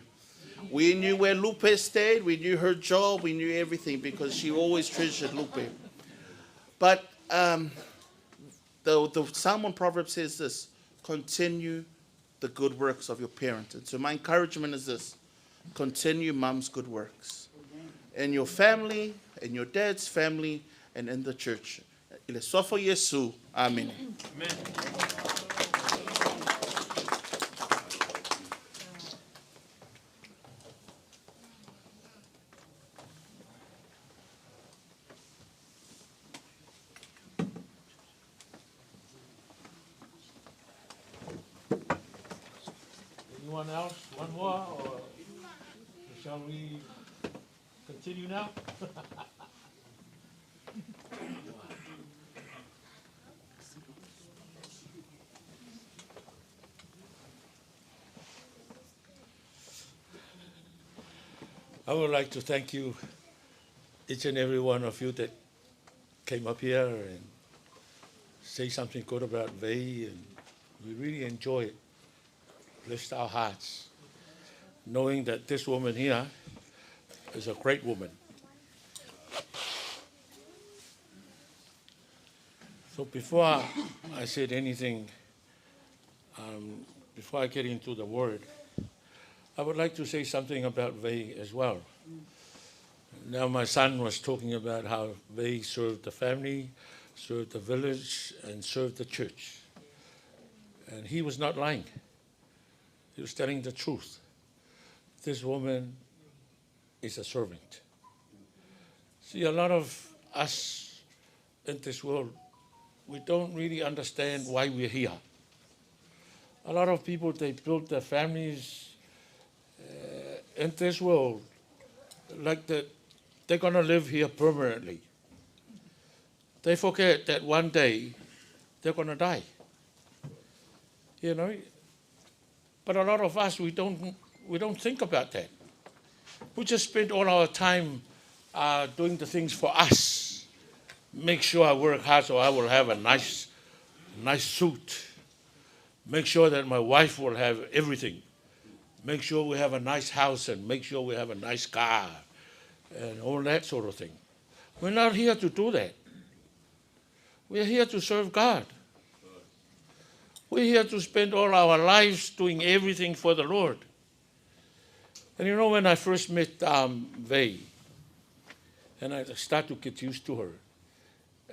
We knew where Lupe stayed, we knew her job, we knew everything because she always treasured Lupe. But the Samoan proverb says this, continue the good works of your parents. And so my encouragement is this, continue Mum's good works. In your family, in your dad's family, and in the church. Iosefa Yesu. Amen. Amen. Anyone else? One more? Or shall we continue now? I would like to thank you, each and every one of you that came up here and say something good about Vei, and we really enjoy it. Lift our hearts, knowing that this woman here is a great woman. So before I said anything, before I get into the word, I would like to say something about Vei as well. Now my son was talking about how Vei served the family, served the village, and served the church. And he was not lying. He was telling the truth. This woman is a servant. See, a lot of us in this world, we don't really understand why we're here. A lot of people, they build their families in this world like that they're going to live here permanently. They forget that one day they're going to die. You know? But a lot of us, we don't think about that. We just spend all our time doing the things for us. Make sure I work hard so I will have a nice suit. Make sure that my wife will have everything. Make sure we have a nice house and make sure we have a nice car and all that sort of thing. We're not here to do that. We're here to serve God. We're here to spend all our lives doing everything for the Lord. And you know, when I first met Vei, and I started to get used to her,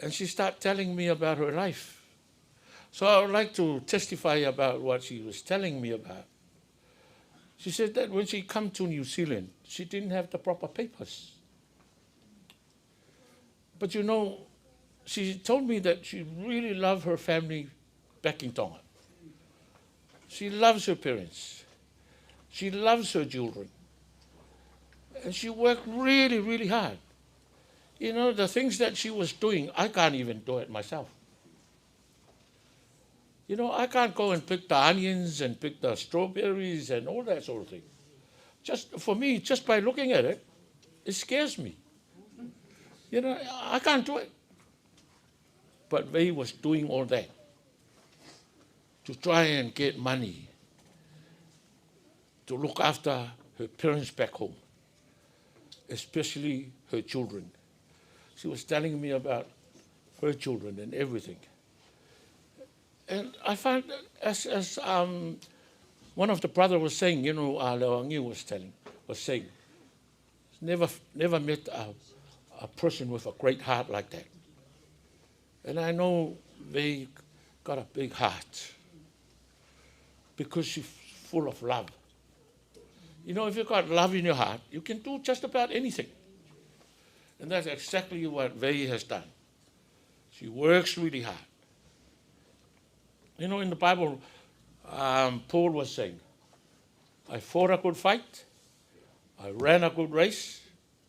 and she started telling me about her life. So I would like to testify about what she was telling me about. She said that when she came to New Zealand, she didn't have the proper papers. But you know, she told me that she really loved her family back in Tonga. She loves her parents. She loves her children. And she worked really, really hard. You know, the things that she was doing, I can't even do it myself. You know, I can't go and pick the onions and pick the strawberries and all that sort of thing. Just for me, just by looking at it, it scares me. You know, I can't do it. But Vei was doing all that to try and get money to look after her parents back home, especially her children. She was telling me about her children and everything. And I found, as one of the brothers was saying, you know, Lewangi was saying, never met a person with a great heart like that. And I know they got a big heart because she's full of love. You know, if you've got love in your heart, you can do just about anything. And that's exactly what Vei has done. She works really hard. You know, in the Bible, Paul was saying, I fought a good fight, I ran a good race,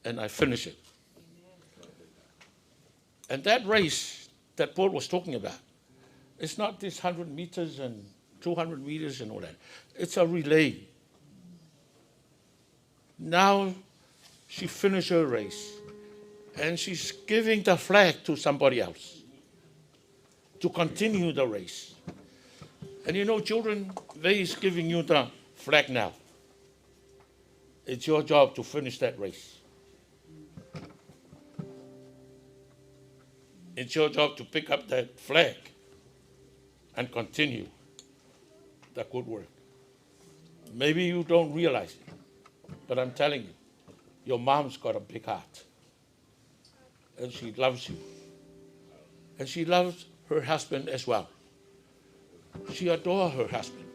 and I finished it. And that race that Paul was talking about, it's not this 100 meters and 200 meters and all that. It's a relay. Now she finished her race, and she's giving the flag to somebody else to continue the race. And you know, children, Vei is giving you the flag now. It's your job to finish that race. It's your job to pick up that flag and continue the good work. Maybe you don't realize it, but I'm telling you, your mom's got a big heart. And she loves you. And she loves her husband as well. She adores her husband.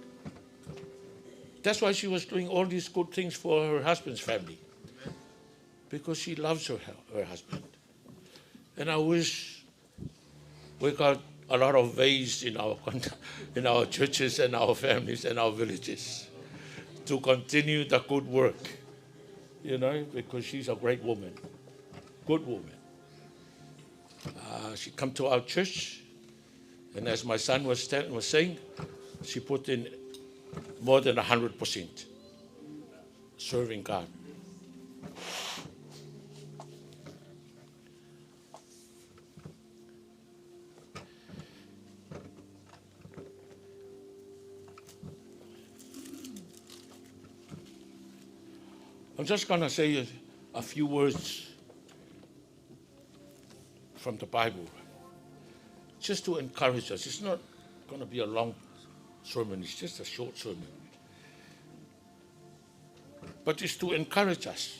That's why she was doing all these good things for her husband's family. Because she loves her husband. And I wish we got a lot of Veis in our churches and our families and our villages to continue the good work. You know, because she's a great woman. Good woman. She come to our church. And as my son was saying, she put in more than 100% serving God. I'm just going to say a few words from the Bible, just to encourage us. It's not going to be a long sermon, it's just a short sermon. But it's to encourage us.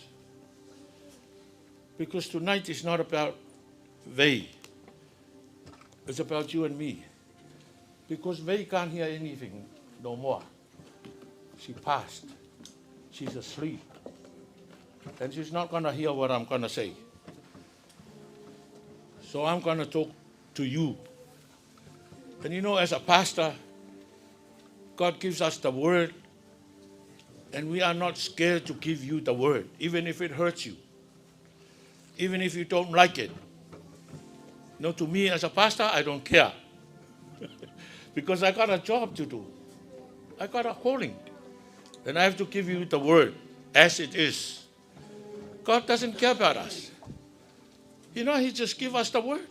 Because tonight is not about Vei. It's about you and me. Because Vei can't hear anything no more. She passed. She's asleep. And she's not going to hear what I'm going to say. So I'm going to talk to you. And you know, as a pastor, God gives us the word, and we are not scared to give you the word, even if it hurts you, even if you don't like it. You know, to me as a pastor, I don't care. Because I got a job to do. I got a calling. And I have to give you the word as it is. God doesn't care about us. You know, He just gives us the word.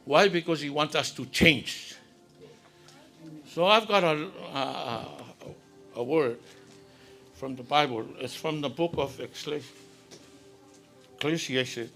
Why? Because He wants us to change. So I've got a word from the Bible. It's from the book of Ecclesiastes.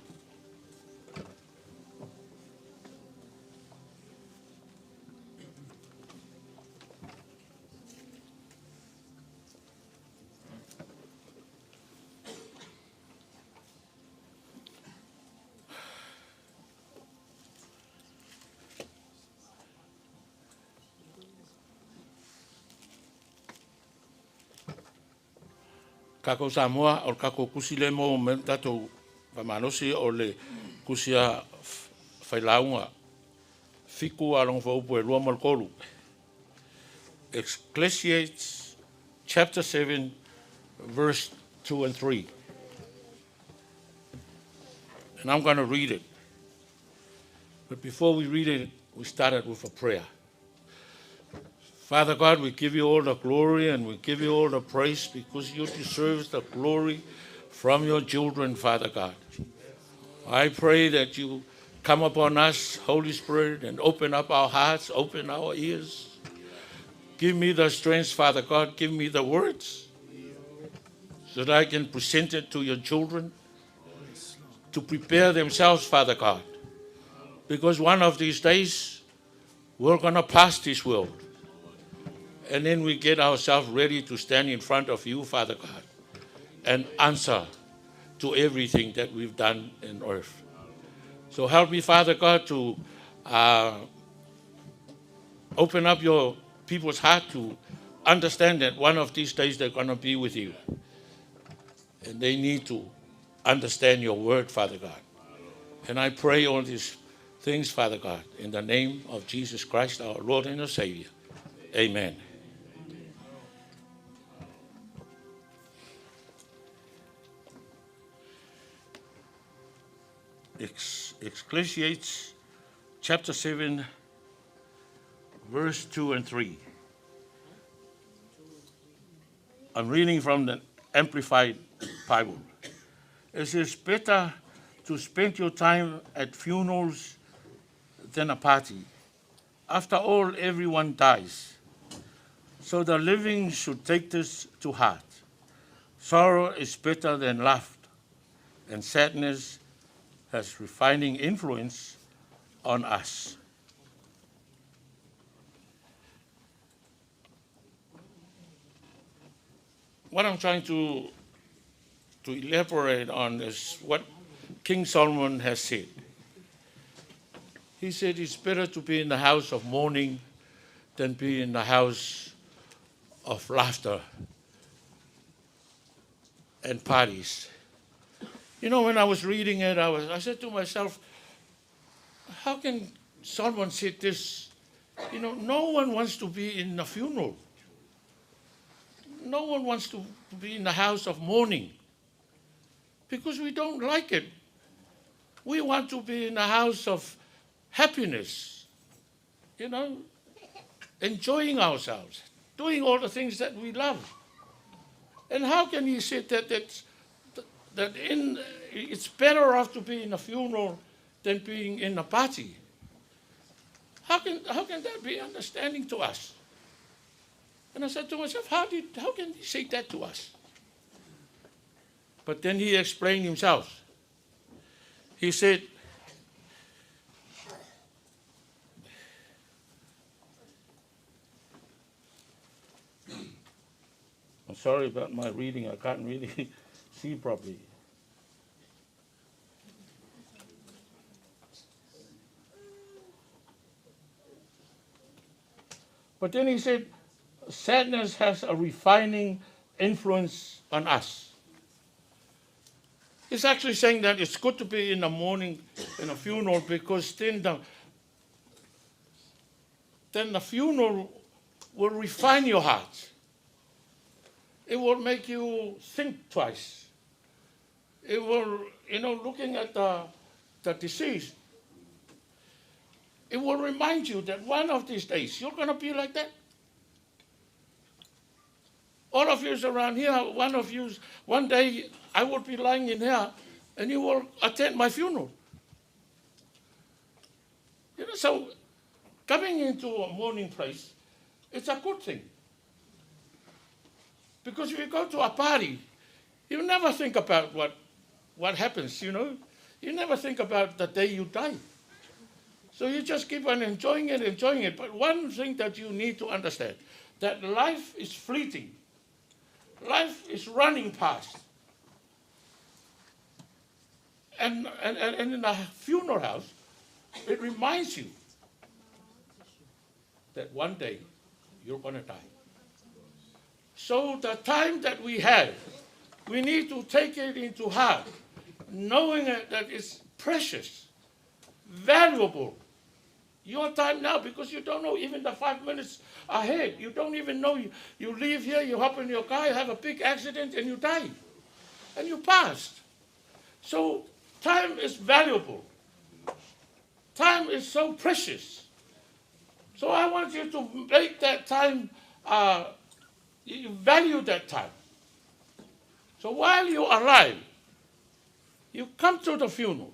Kako Samoa o kako kusi le mo men tatou pamanosi o le kusia whailaunga fiku along whaupu e lua malkolu. Ecclesiastes chapter 7 verse 2 and 3. And I'm going to read it. But before we read it, we started with a prayer. Father God, we give you all the glory and we give you all the praise because you deserve the glory from your children, Father God. I pray that you come upon us, Holy Spirit, and open up our hearts, open our ears. Give me the strength, Father God. Give me the words so that I can present it to your children to prepare themselves, Father God. Because one of these days, we're going to pass this world. And then we get ourselves ready to stand in front of you, Father God, and answer to everything that we've done in earth. So help me, Father God, to open up your people's heart to understand that one of these days they're going to be with you. And they need to understand your word, Father God. And I pray all these things, Father God, in the name of Jesus Christ, our Lord and our Savior. Amen. Ecclesiastes chapter 7, verse 2 and 3. I'm reading from the Amplified Bible. It says, better to spend your time at funerals than a party. After all, everyone dies. So the living should take this to heart. Sorrow is better than laughter, and sadness has refining influence on us. What I'm trying to elaborate on is what King Solomon has said. He said it's better to be in the house of mourning than be in the house of laughter and parties. You know, when I was reading it, I said to myself, how can Solomon say this? You know, no one wants to be in a funeral. No one wants to be in the house of mourning because we don't like it. We want to be in a house of happiness, you know, enjoying ourselves, doing all the things that we love. And how can he say that it's better off to be in a funeral than being in a party? How can that be understanding to us? And I said to myself, how can he say that to us? But then he explained himself. He said, I'm sorry about my reading, I can't really see properly. But then he said, sadness has a refining influence on us. He's actually saying that it's good to be in the morning in a funeral because then the funeral will refine your heart. It will make you think twice. It will, looking at the deceased, it will remind you that one of these days you're going to be like that. All of you around here, one day I will be lying in here and you will attend my funeral. So coming into a mourning place, it's a good thing. Because if you go to a party, you never think about what happens, You never think about the day you die. So you just keep on enjoying it. But one thing that you need to understand, that life is fleeting. Life is running past. And in a funeral house, it reminds you that one day you're going to die. So the time that we have, we need to take it into heart, knowing that it's precious, valuable, your time now, because you don't know even the 5 minutes ahead. You don't even know. You leave here, you hop in your car, you have a big accident, and you die. And you passed. So time is valuable. Time is so precious. So I want you to make that time, you value that time. So while you're alive, you come to the funeral.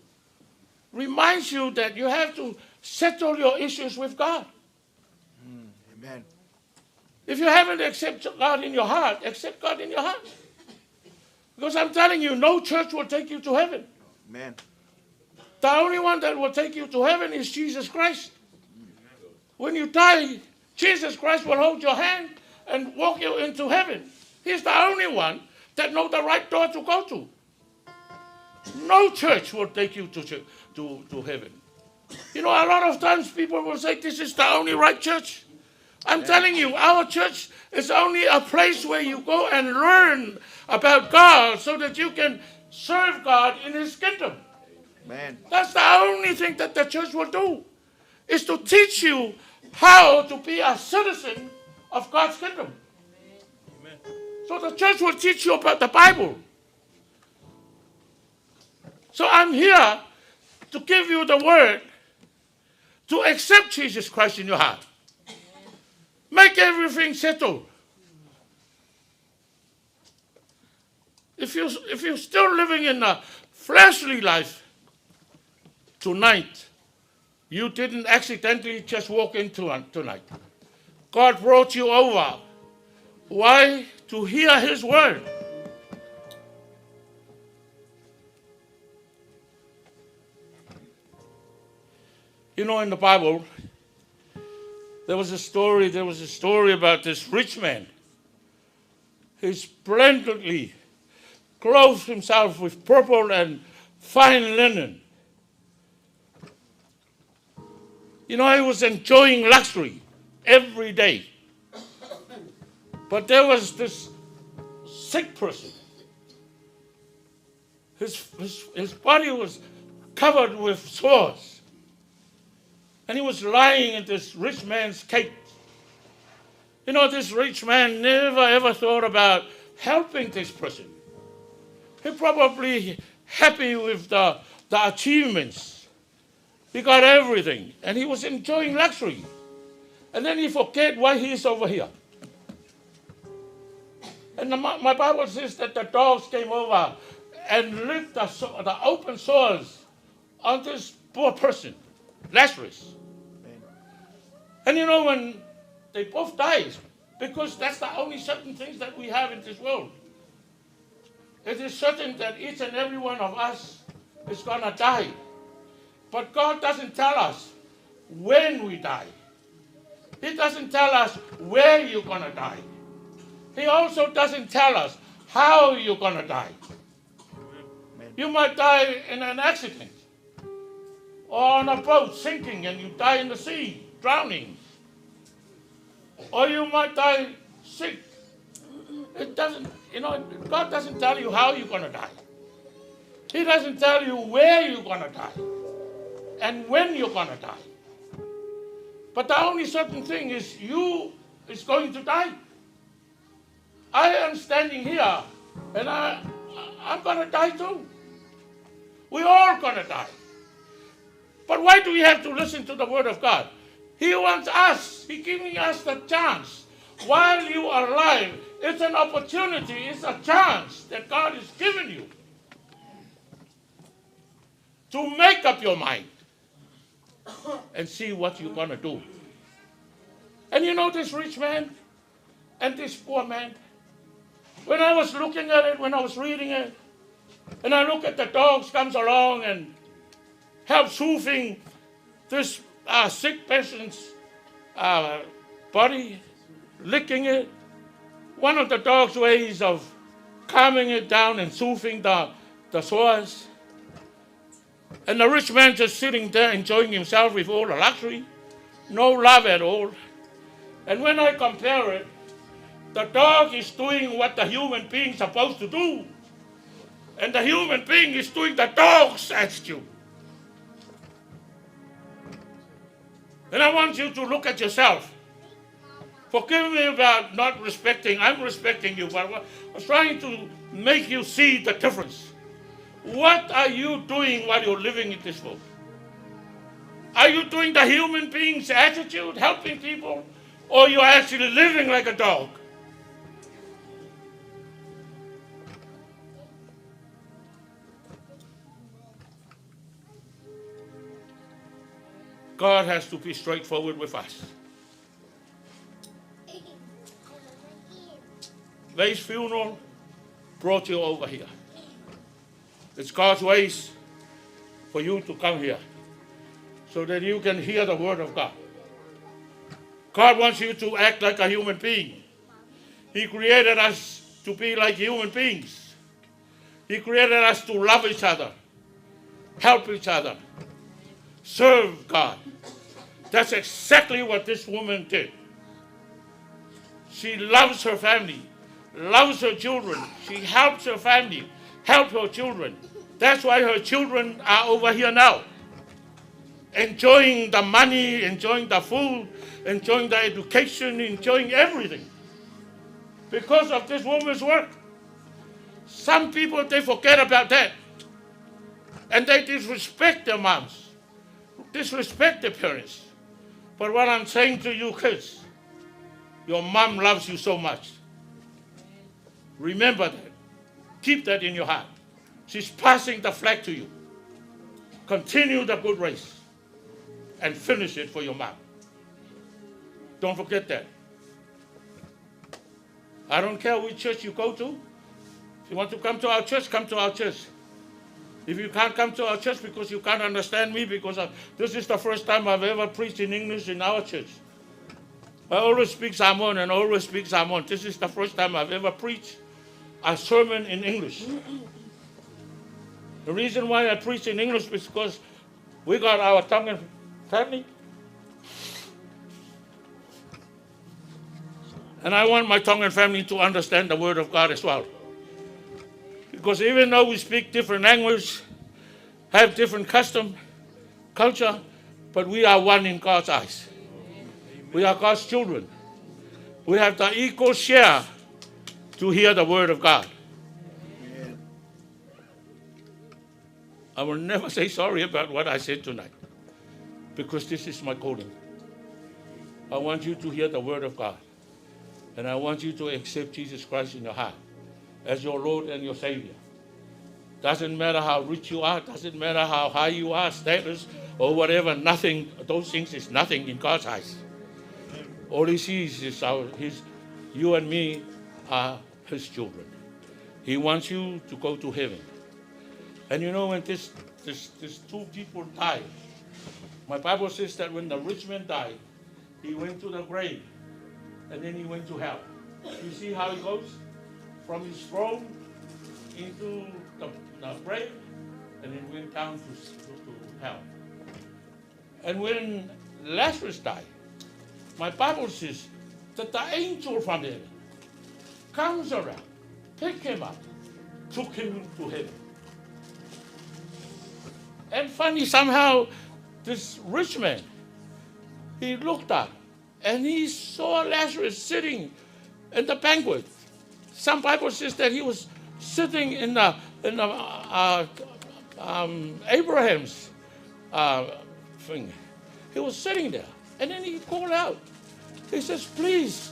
Reminds you that you have to settle your issues with God. Amen. If you haven't accepted God in your heart, accept God in your heart. Because I'm telling you, no church will take you to heaven. Amen. The only one that will take you to heaven is Jesus Christ. When you die, Jesus Christ will hold your hand and walk you into heaven. He's the only one that knows the right door to go to. No church will take you to heaven. You know, a lot of times people will say, this is the only right church. I'm telling you, our church is only a place where you go and learn about God so that you can serve God in His kingdom. Amen. That's the only thing that the church will do, is to teach you how to be a citizen of God's kingdom. Amen. So the church will teach you about the Bible. So I'm here to give you the word to accept Jesus Christ in your heart. Make everything settled. If you're still living in a fleshly life, tonight, you didn't accidentally just walk into it tonight. God brought you over. Why? To hear His word. You know, in the Bible, there was a story about this rich man. He splendidly clothed himself with purple and fine linen. You know, he was enjoying luxury every day. But there was this sick person. His body was covered with sores. And he was lying in this rich man's cage. You know, this rich man never ever thought about helping this person. He probably happy with the achievements. He got everything. And he was enjoying luxury. And then he forget why he is over here. And my Bible says that the dogs came over and licked the open sores on this poor person, Lazarus. And you know, when they both died, because that's the only certain things that we have in this world. It is certain that each and every one of us is going to die. But God doesn't tell us when we die. He doesn't tell us where you're going to die. He also doesn't tell us how you're going to die. You might die in an accident, or on a boat sinking and you die in the sea, drowning. Or you might die sick. It doesn't, you know, God doesn't tell you how you're going to die. He doesn't tell you where you're going to die and when you're going to die. But the only certain thing is you is going to die. I am standing here and I'm going to die too. We're all going to die. But why do we have to listen to the word of God? He wants us. He's giving us the chance. While you are alive, it's an opportunity, it's a chance that God is giving you to make up your mind and see what you're going to do. And you know this rich man and this poor man, when I was looking at it, when I was reading it, and I look at the dogs comes along and help soothing this sick person's body, licking it. One of the dog's ways of calming it down and soothing the sores. And the rich man just sitting there enjoying himself with all the luxury, no love at all. And when I compare it, the dog is doing what the human being is supposed to do. And the human being is doing the dog's attitude. And I want you to look at yourself. Forgive me about not respecting. I'm respecting you, but I was trying to make you see the difference. What are you doing while you're living in this world? Are you doing the human being's attitude, helping people, or you're actually living like a dog? God has to be straightforward with us. This funeral brought you over here. It's God's ways for you to come here so that you can hear the word of God. God wants you to act like a human being. He created us to be like human beings. He created us to love each other, help each other, serve God. That's exactly what this woman did. She loves her family, loves her children. She helps her family, helps her children. That's why her children are over here now, enjoying the money, enjoying the food, enjoying the education, enjoying everything because of this woman's work. Some people, they forget about that. And they disrespect their moms, disrespect their parents. But what I'm saying to you kids, your mom loves you so much. Remember that. Keep that in your heart. She's passing the flag to you. Continue the good race and finish it for your mom. Don't forget that. I don't care which church you go to. If you want to come to our church, come to our church. If you can't come to our church because you can't understand me, because this is the first time I've ever preached in English in our church. I always speak Samoan and always speak Samoan. This is the first time I've ever preached a sermon in English. The reason why I preach in English is because we got our Tongan family. And I want my Tongan family to understand the Word of God as well. Because even though we speak different language, have different custom, culture, but we are one in God's eyes. We are God's children. We have the equal share to hear the word of God. I will never say sorry about what I said tonight, because this is my calling. I want you to hear the word of God, and I want you to accept Jesus Christ in your heart as your Lord and your Savior. Doesn't matter how rich you are, doesn't matter how high you are, status, or whatever, nothing, those things is nothing in God's eyes. All he sees is you and me are his children. He wants you to go to heaven. And you know, when this two people died, my Bible says that when the rich man died, he went to the grave, and then he went to hell. You see how he goes? From his throne into the grave, and then went down to hell. And when Lazarus died, my Bible says that the angel from heaven comes around, picked him up, took him to heaven. And funny, somehow, this rich man, he looked up and he saw Lazarus sitting in the banquet. Some Bible says that he was sitting in Abraham's thing. He was sitting there, and then he called out. He says, "Please,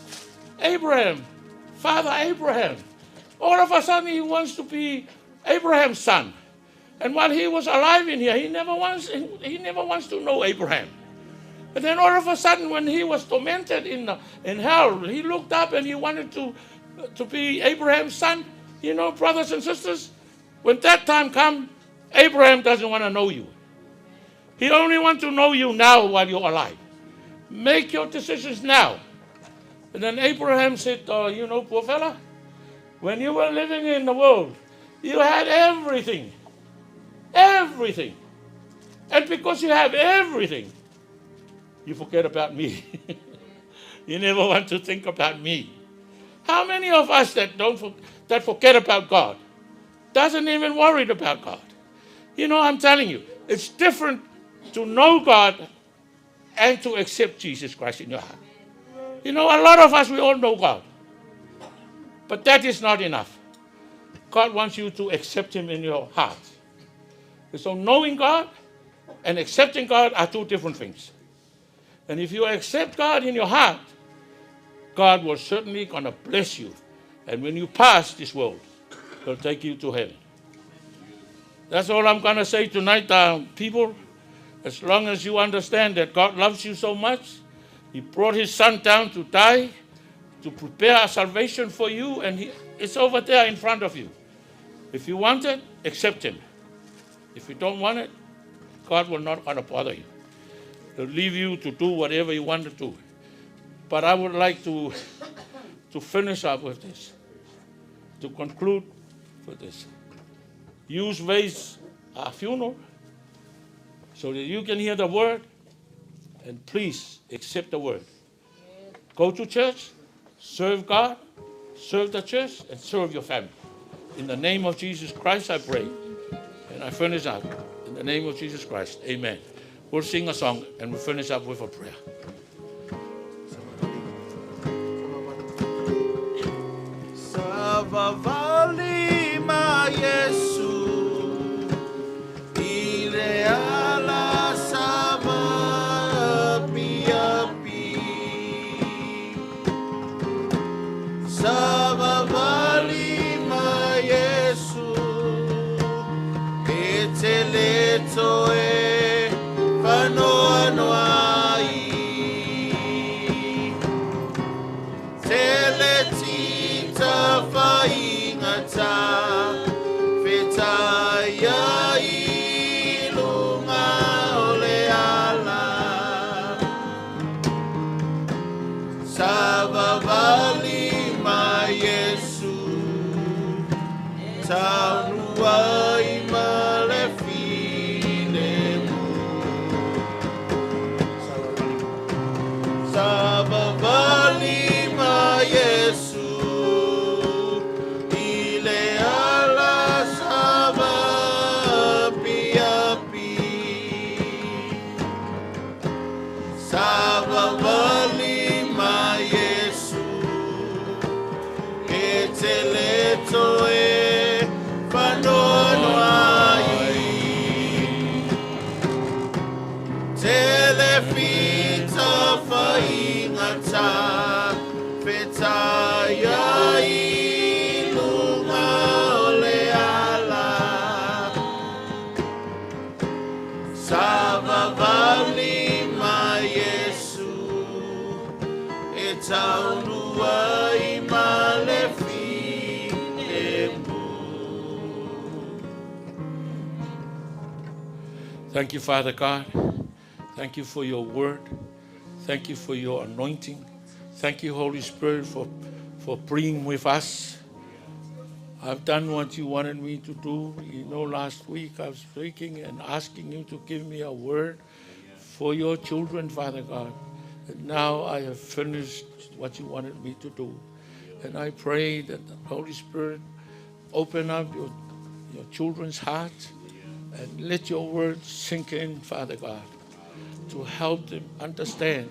Abraham, Father Abraham." All of a sudden, he wants to be Abraham's son. And while he was alive in here, he never wants to know Abraham. And then all of a sudden, when he was tormented in hell, he looked up and he wanted to be Abraham's son. You know, brothers and sisters, when that time comes, Abraham doesn't want to know you. He only wants to know you now while you're alive. Make your decisions now. And then Abraham said, you know, poor fella, when you were living in the world, you had everything. Everything. And because you have everything, you forget about me. You never want to think about me. How many of us that forget about God, doesn't even worry about God? You know, I'm telling you, it's different to know God and to accept Jesus Christ in your heart. You know, a lot of us, we all know God. But that is not enough. God wants you to accept him in your heart. So knowing God and accepting God are two different things. And if you accept God in your heart, God will certainly going to bless you. And when you pass this world, he'll take you to heaven. That's all I'm going to say tonight, people. As long as you understand that God loves you so much, he brought his son down to die, to prepare a salvation for you, and it's over there in front of you. If you want it, accept him. If you don't want it, God will not going to bother you. He'll leave you to do whatever you want to do. But I would like to finish up with this, to conclude with this. Use Vei's funeral so that you can hear the word, and please accept the word. Go to church, serve God, serve the church, and serve your family. In the name of Jesus Christ, I pray. And I finish up. In the name of Jesus Christ, amen. We'll sing a song and we'll finish up with a prayer. Savavali ma Yesu, ile ala sama piapi. Savavali ma Yesu, eteleto e fanoa noai. Teletita faingata, fetaya ilunga oleala. Savavali ma Yesu, tanuai malefilemu. Savavali ma Yesu, ile ala sama piapi. Savavali ma Yesu, eteleto e fanonoai. Telefita faingata, fetaya ilunga oleala. Savavali ma Yesu, etaunuai malefilemu. Thank you, Father God. Thank you for your word. Thank you for your anointing. Thank you, Holy Spirit, for being with us. I've done what you wanted me to do. You know, last week I was speaking and asking you to give me a word for your children, Father God. And now I have finished what you wanted me to do. And I pray that the Holy Spirit open up your children's hearts and let your word sink in, Father God, to help them understand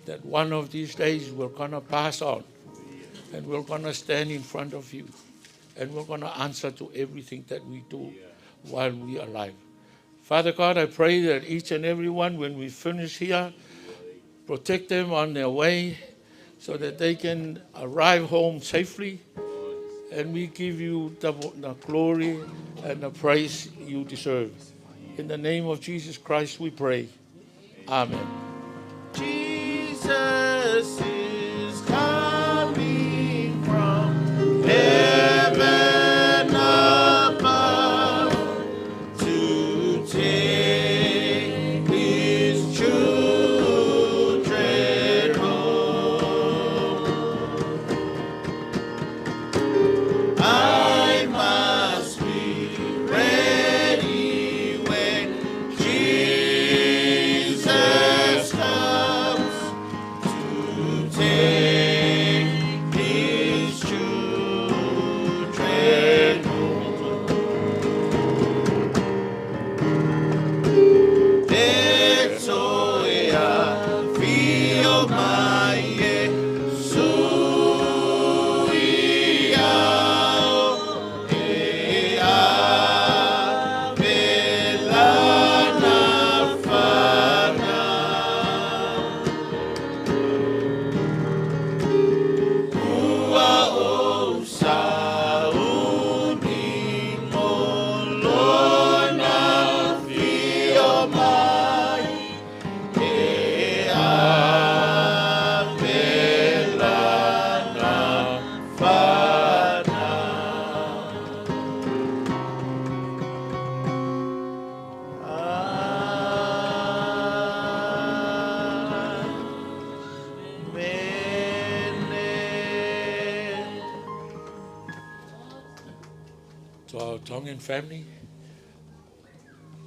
that one of these days we're going to pass on and we're going to stand in front of you and we're going to answer to everything that we do while we are alive. Father God, I pray that each and every one, when we finish here, protect them on their way so that they can arrive home safely, and we give you the glory and the praise you deserve. In the name of Jesus Christ we pray. Amen. Jesus is coming from heaven above to take his children home. I must be ready when Jesus to our Tongan family,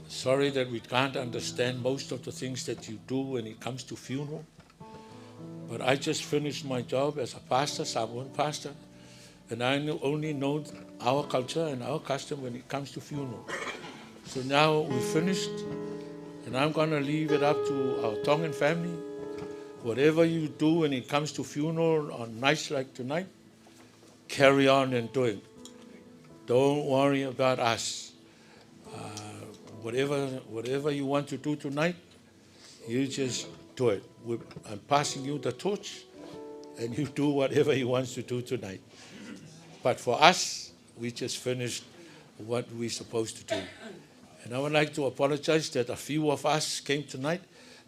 sorry that we can't understand most of the things that you do when it comes to funeral. But I just finished my job as a pastor, Samoan pastor, and I only know our culture and our custom when it comes to funeral. So now we're finished, and I'm going to leave it up to our Tongan family. Whatever you do when it comes to funeral on nights like tonight, carry on and do it. Don't worry about us. Whatever you want to do tonight, you just do it. I'm passing you the torch, and you do whatever you want to do tonight. But for us, we just finished what we're supposed to do. And I would like to apologize that a few of us came tonight,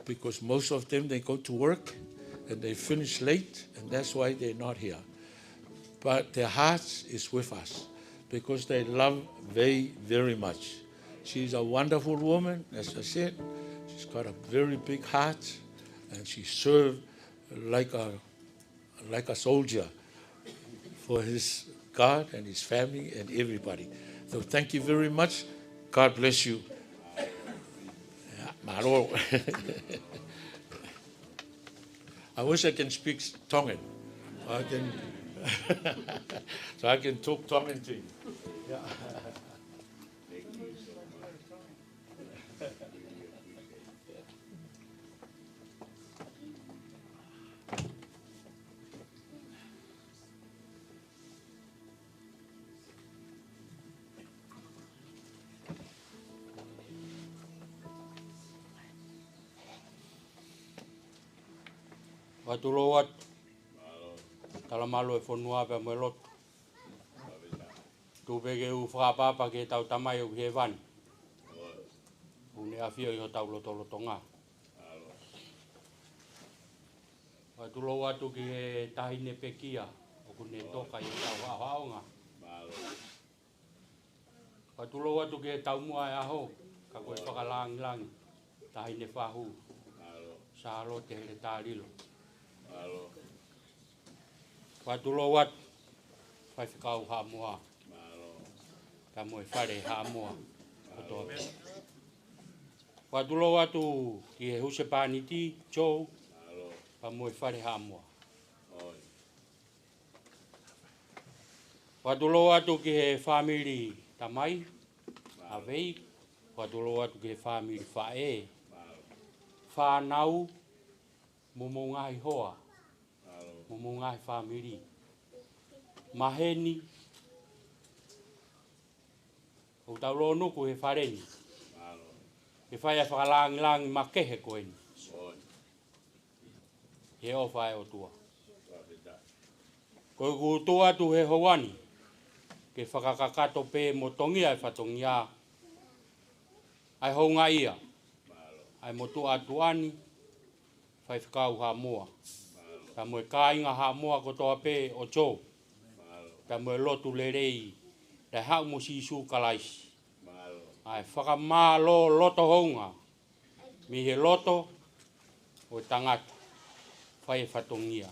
because most of them, they go to work and they finish late, and that's why they're not here. But their hearts is with us, because they love Vei very much. She's a wonderful woman, as I said. She's got a very big heart, and she served like a soldier for his God and his family and everybody. So thank you very much. God bless you. Maro. I wish I can speak Tongan. So I can talk Tongan to you. Yeah. Watulowat. Talamalo e Funuael pe mo lot. Tu bege u whakapapa ke tau tamai o he van. Une awhia i ho tau lotonga. Watulowat tu ki he tahine pekia. O kune toka i tau haonga. Watulowat tu ki he tau mua e aho. Ka koe whakalangi. Tahine whahu. Saro te hele tālilo. Watulowat. Whai whikau ha mua. Ka moe whare ha mua. Watulowat tu ki he huse pāniti, chou. Ka moe whare ha mua. Watulowat tu ki he family tamai. A Vei. Watulowat tu ki he family whae. Whanau. Mumungai hoa. Mumungai family. Maheni. O tau lo nuku he whareni. He whai a whakalangi makehe koeni. He o whai o tua. Koe kutua tu he hawani. Ke whakakakato pe mo tongia e whatongia. Ai honga ia. Ai motu atuani. Whai whikau ha mua. Ka moe kāinga ha mua ko toa pe o chou. Ka moe lotu le rei. Te hau mo sisu kalaisi. Ai whakamā loto honga. Mi he loto o tangata. Whai e whatongia.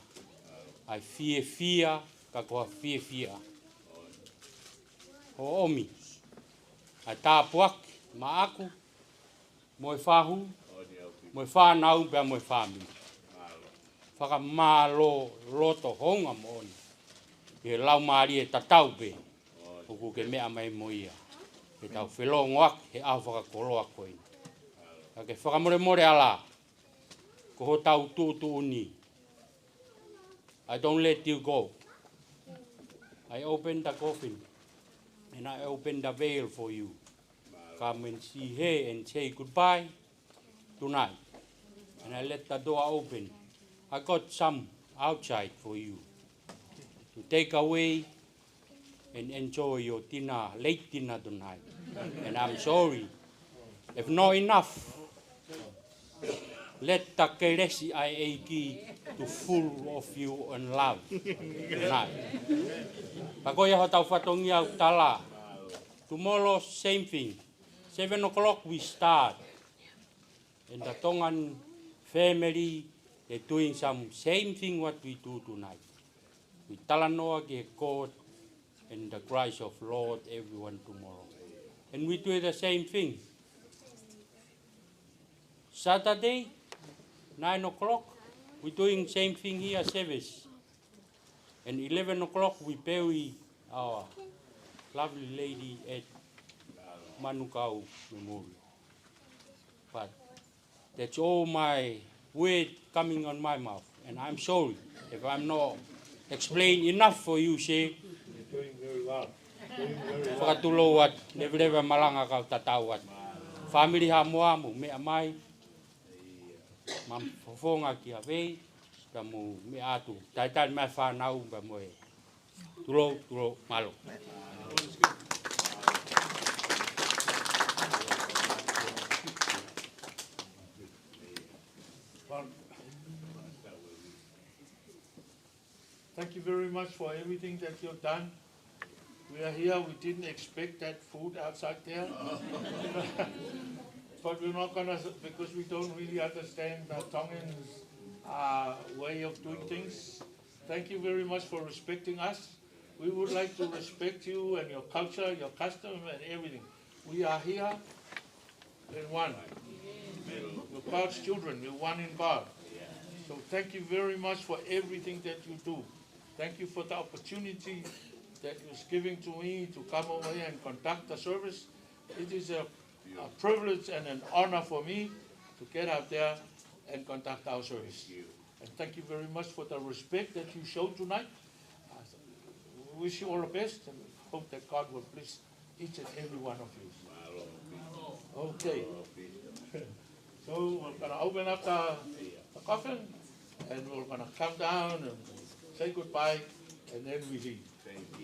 Ai fia ka koa fia. O omi. Ai tāpuaki ma aku. Moe whahu. Moe whanau pia moe whami. Whakamā loto honga mo oni. He lau maari e tatau pe. Oku ke mea mai mo ia. He tau whelongo ak, he au whakakoloa koe. Ke whakamore ala. Ko ho tau tūtu uni. I don't let you go. I open the coffin. And I open the veil for you. Come and see here and say goodbye tonight. And I let the door open. I got some outside for you. To take away and enjoy your dinner, late dinner tonight. And I'm sorry, if not enough, let the keresi I eiki to full of you and love tonight. Pakoya ho tau whatongia utala. Tomorrow, same thing. 7 o'clock we start. And the Tongan family, they're doing some same thing what we do tonight. We talanoa ke ko in the Christ of Lord everyone tomorrow. And we do the same thing. Saturday, 9 o'clock, we're doing same thing here, service. And 11 o'clock, we bury our lovely lady at Manukau Memorial. But that's all my word coming on my mouth. And I'm sorry if I'm not explain enough for you, say. You're doing very well. Doing very well. Whakatulo wat, never malanga kau tatau wat. Family hamuamu, mea mai, mam fofonga ki hawe, kamu me atu. Taitan me whanau ba moe. Tulo, malo. Well, thank you very much for everything that you've done. We are here, we didn't expect that food outside there. But we're not gonna, because we don't really understand the Tongan's way of doing things. Thank you very much for respecting us. We would like to respect you and your culture, your custom and everything. We are here in one. You're God's children, you're one in God. So thank you very much for everything that you do. Thank you for the opportunity that was given to me to come over here and conduct the service. It is a privilege and an honor for me to get out there and conduct our service. And thank you very much for the respect that you showed tonight. We wish you all the best and hope that God will bless each and every one of you. Okay. So we're going to open up the coffin and we're going to come down and say goodbye and then we leave.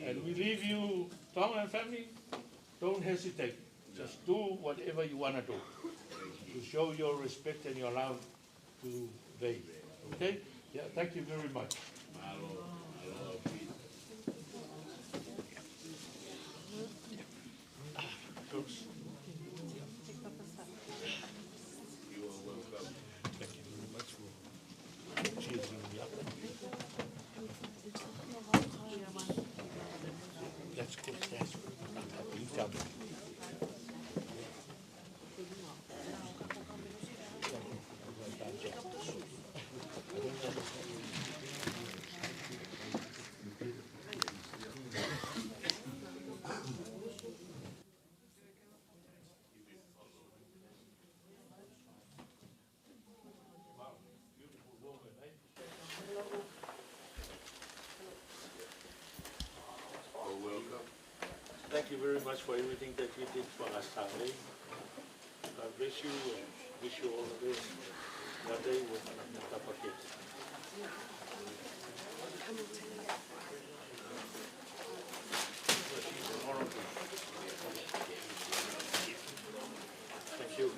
And we leave you, Tom and family, don't hesitate. Just do whatever you want to do to show your respect and your love to Vei. Okay? Yeah, thank you very much. Let's go stairs. Thank you very much for everything that you did for us, Sunday. God bless you and wish you all the best. That day with Thank you.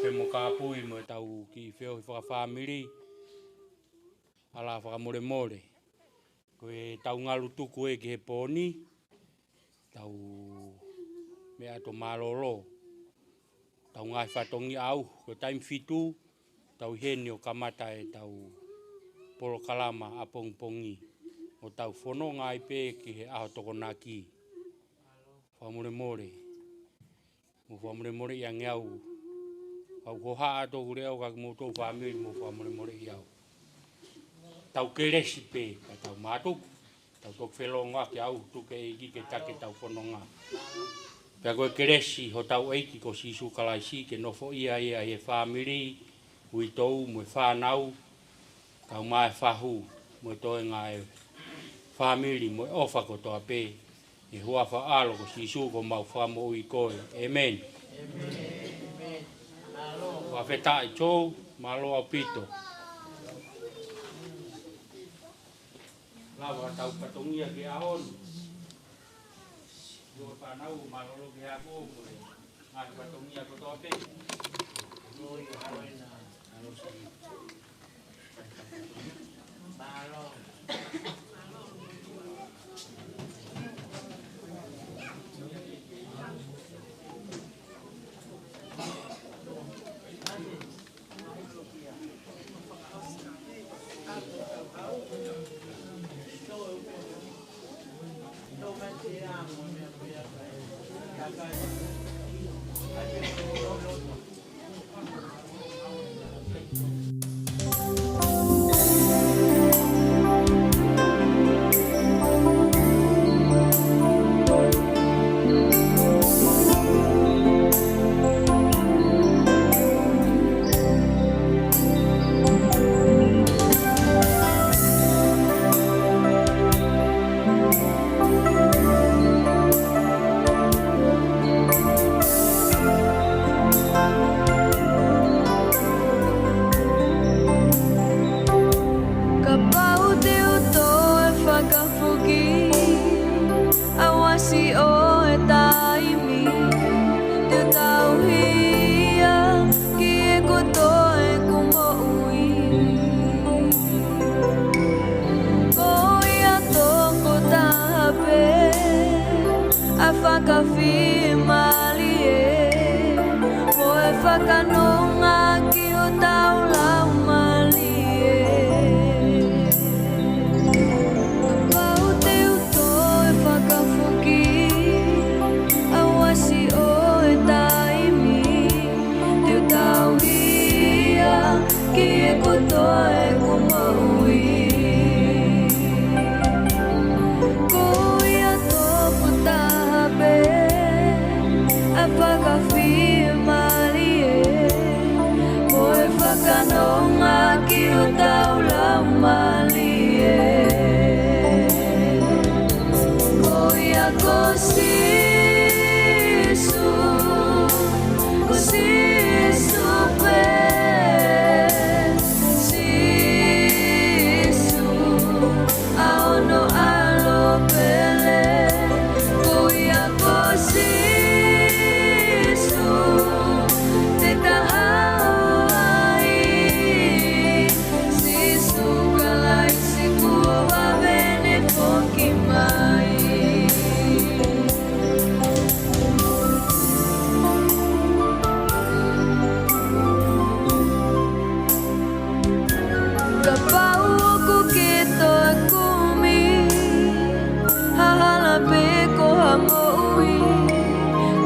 pe mo kapui mo tau ki feo fa family. Ala fa more more. Ko e tau ngalu tuku e ke poni. Tau me ato malolo. Tau ngai fatongi au ko time fitu tau heni o kamata e tau polo kalama apong pongi. O tau fono ngai pe ki he aho tokonaki. Fa more more. Mo fa more more yang yau. Au hoha ato ureo ka mo to family mo fa more more yau. Tau keresi pe ka tau matu. Tau tok felonga ki au tu ke iki ke take tau fononga. Pea koe keresi ho tau eiki ko sisu kalaisi ke nofo ia e family ui tou mo whanau kau mai whahu mo toe ngai family mo ofa ko toa pe e hua whaalo ko sisu ko mau whamo ui koe. Amen. Wa wheta i tō malo au pito. Lawa tau patongia ke aonu. Yo panau malolo ke ako mo e ngai patongia ko toa pe. Noi haroina alo si. Malo.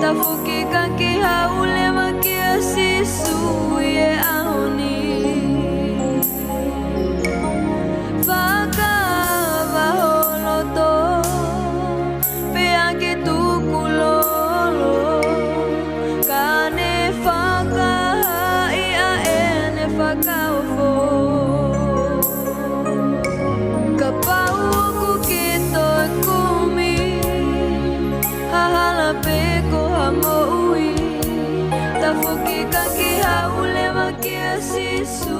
Tafuki kaki haule makia sisu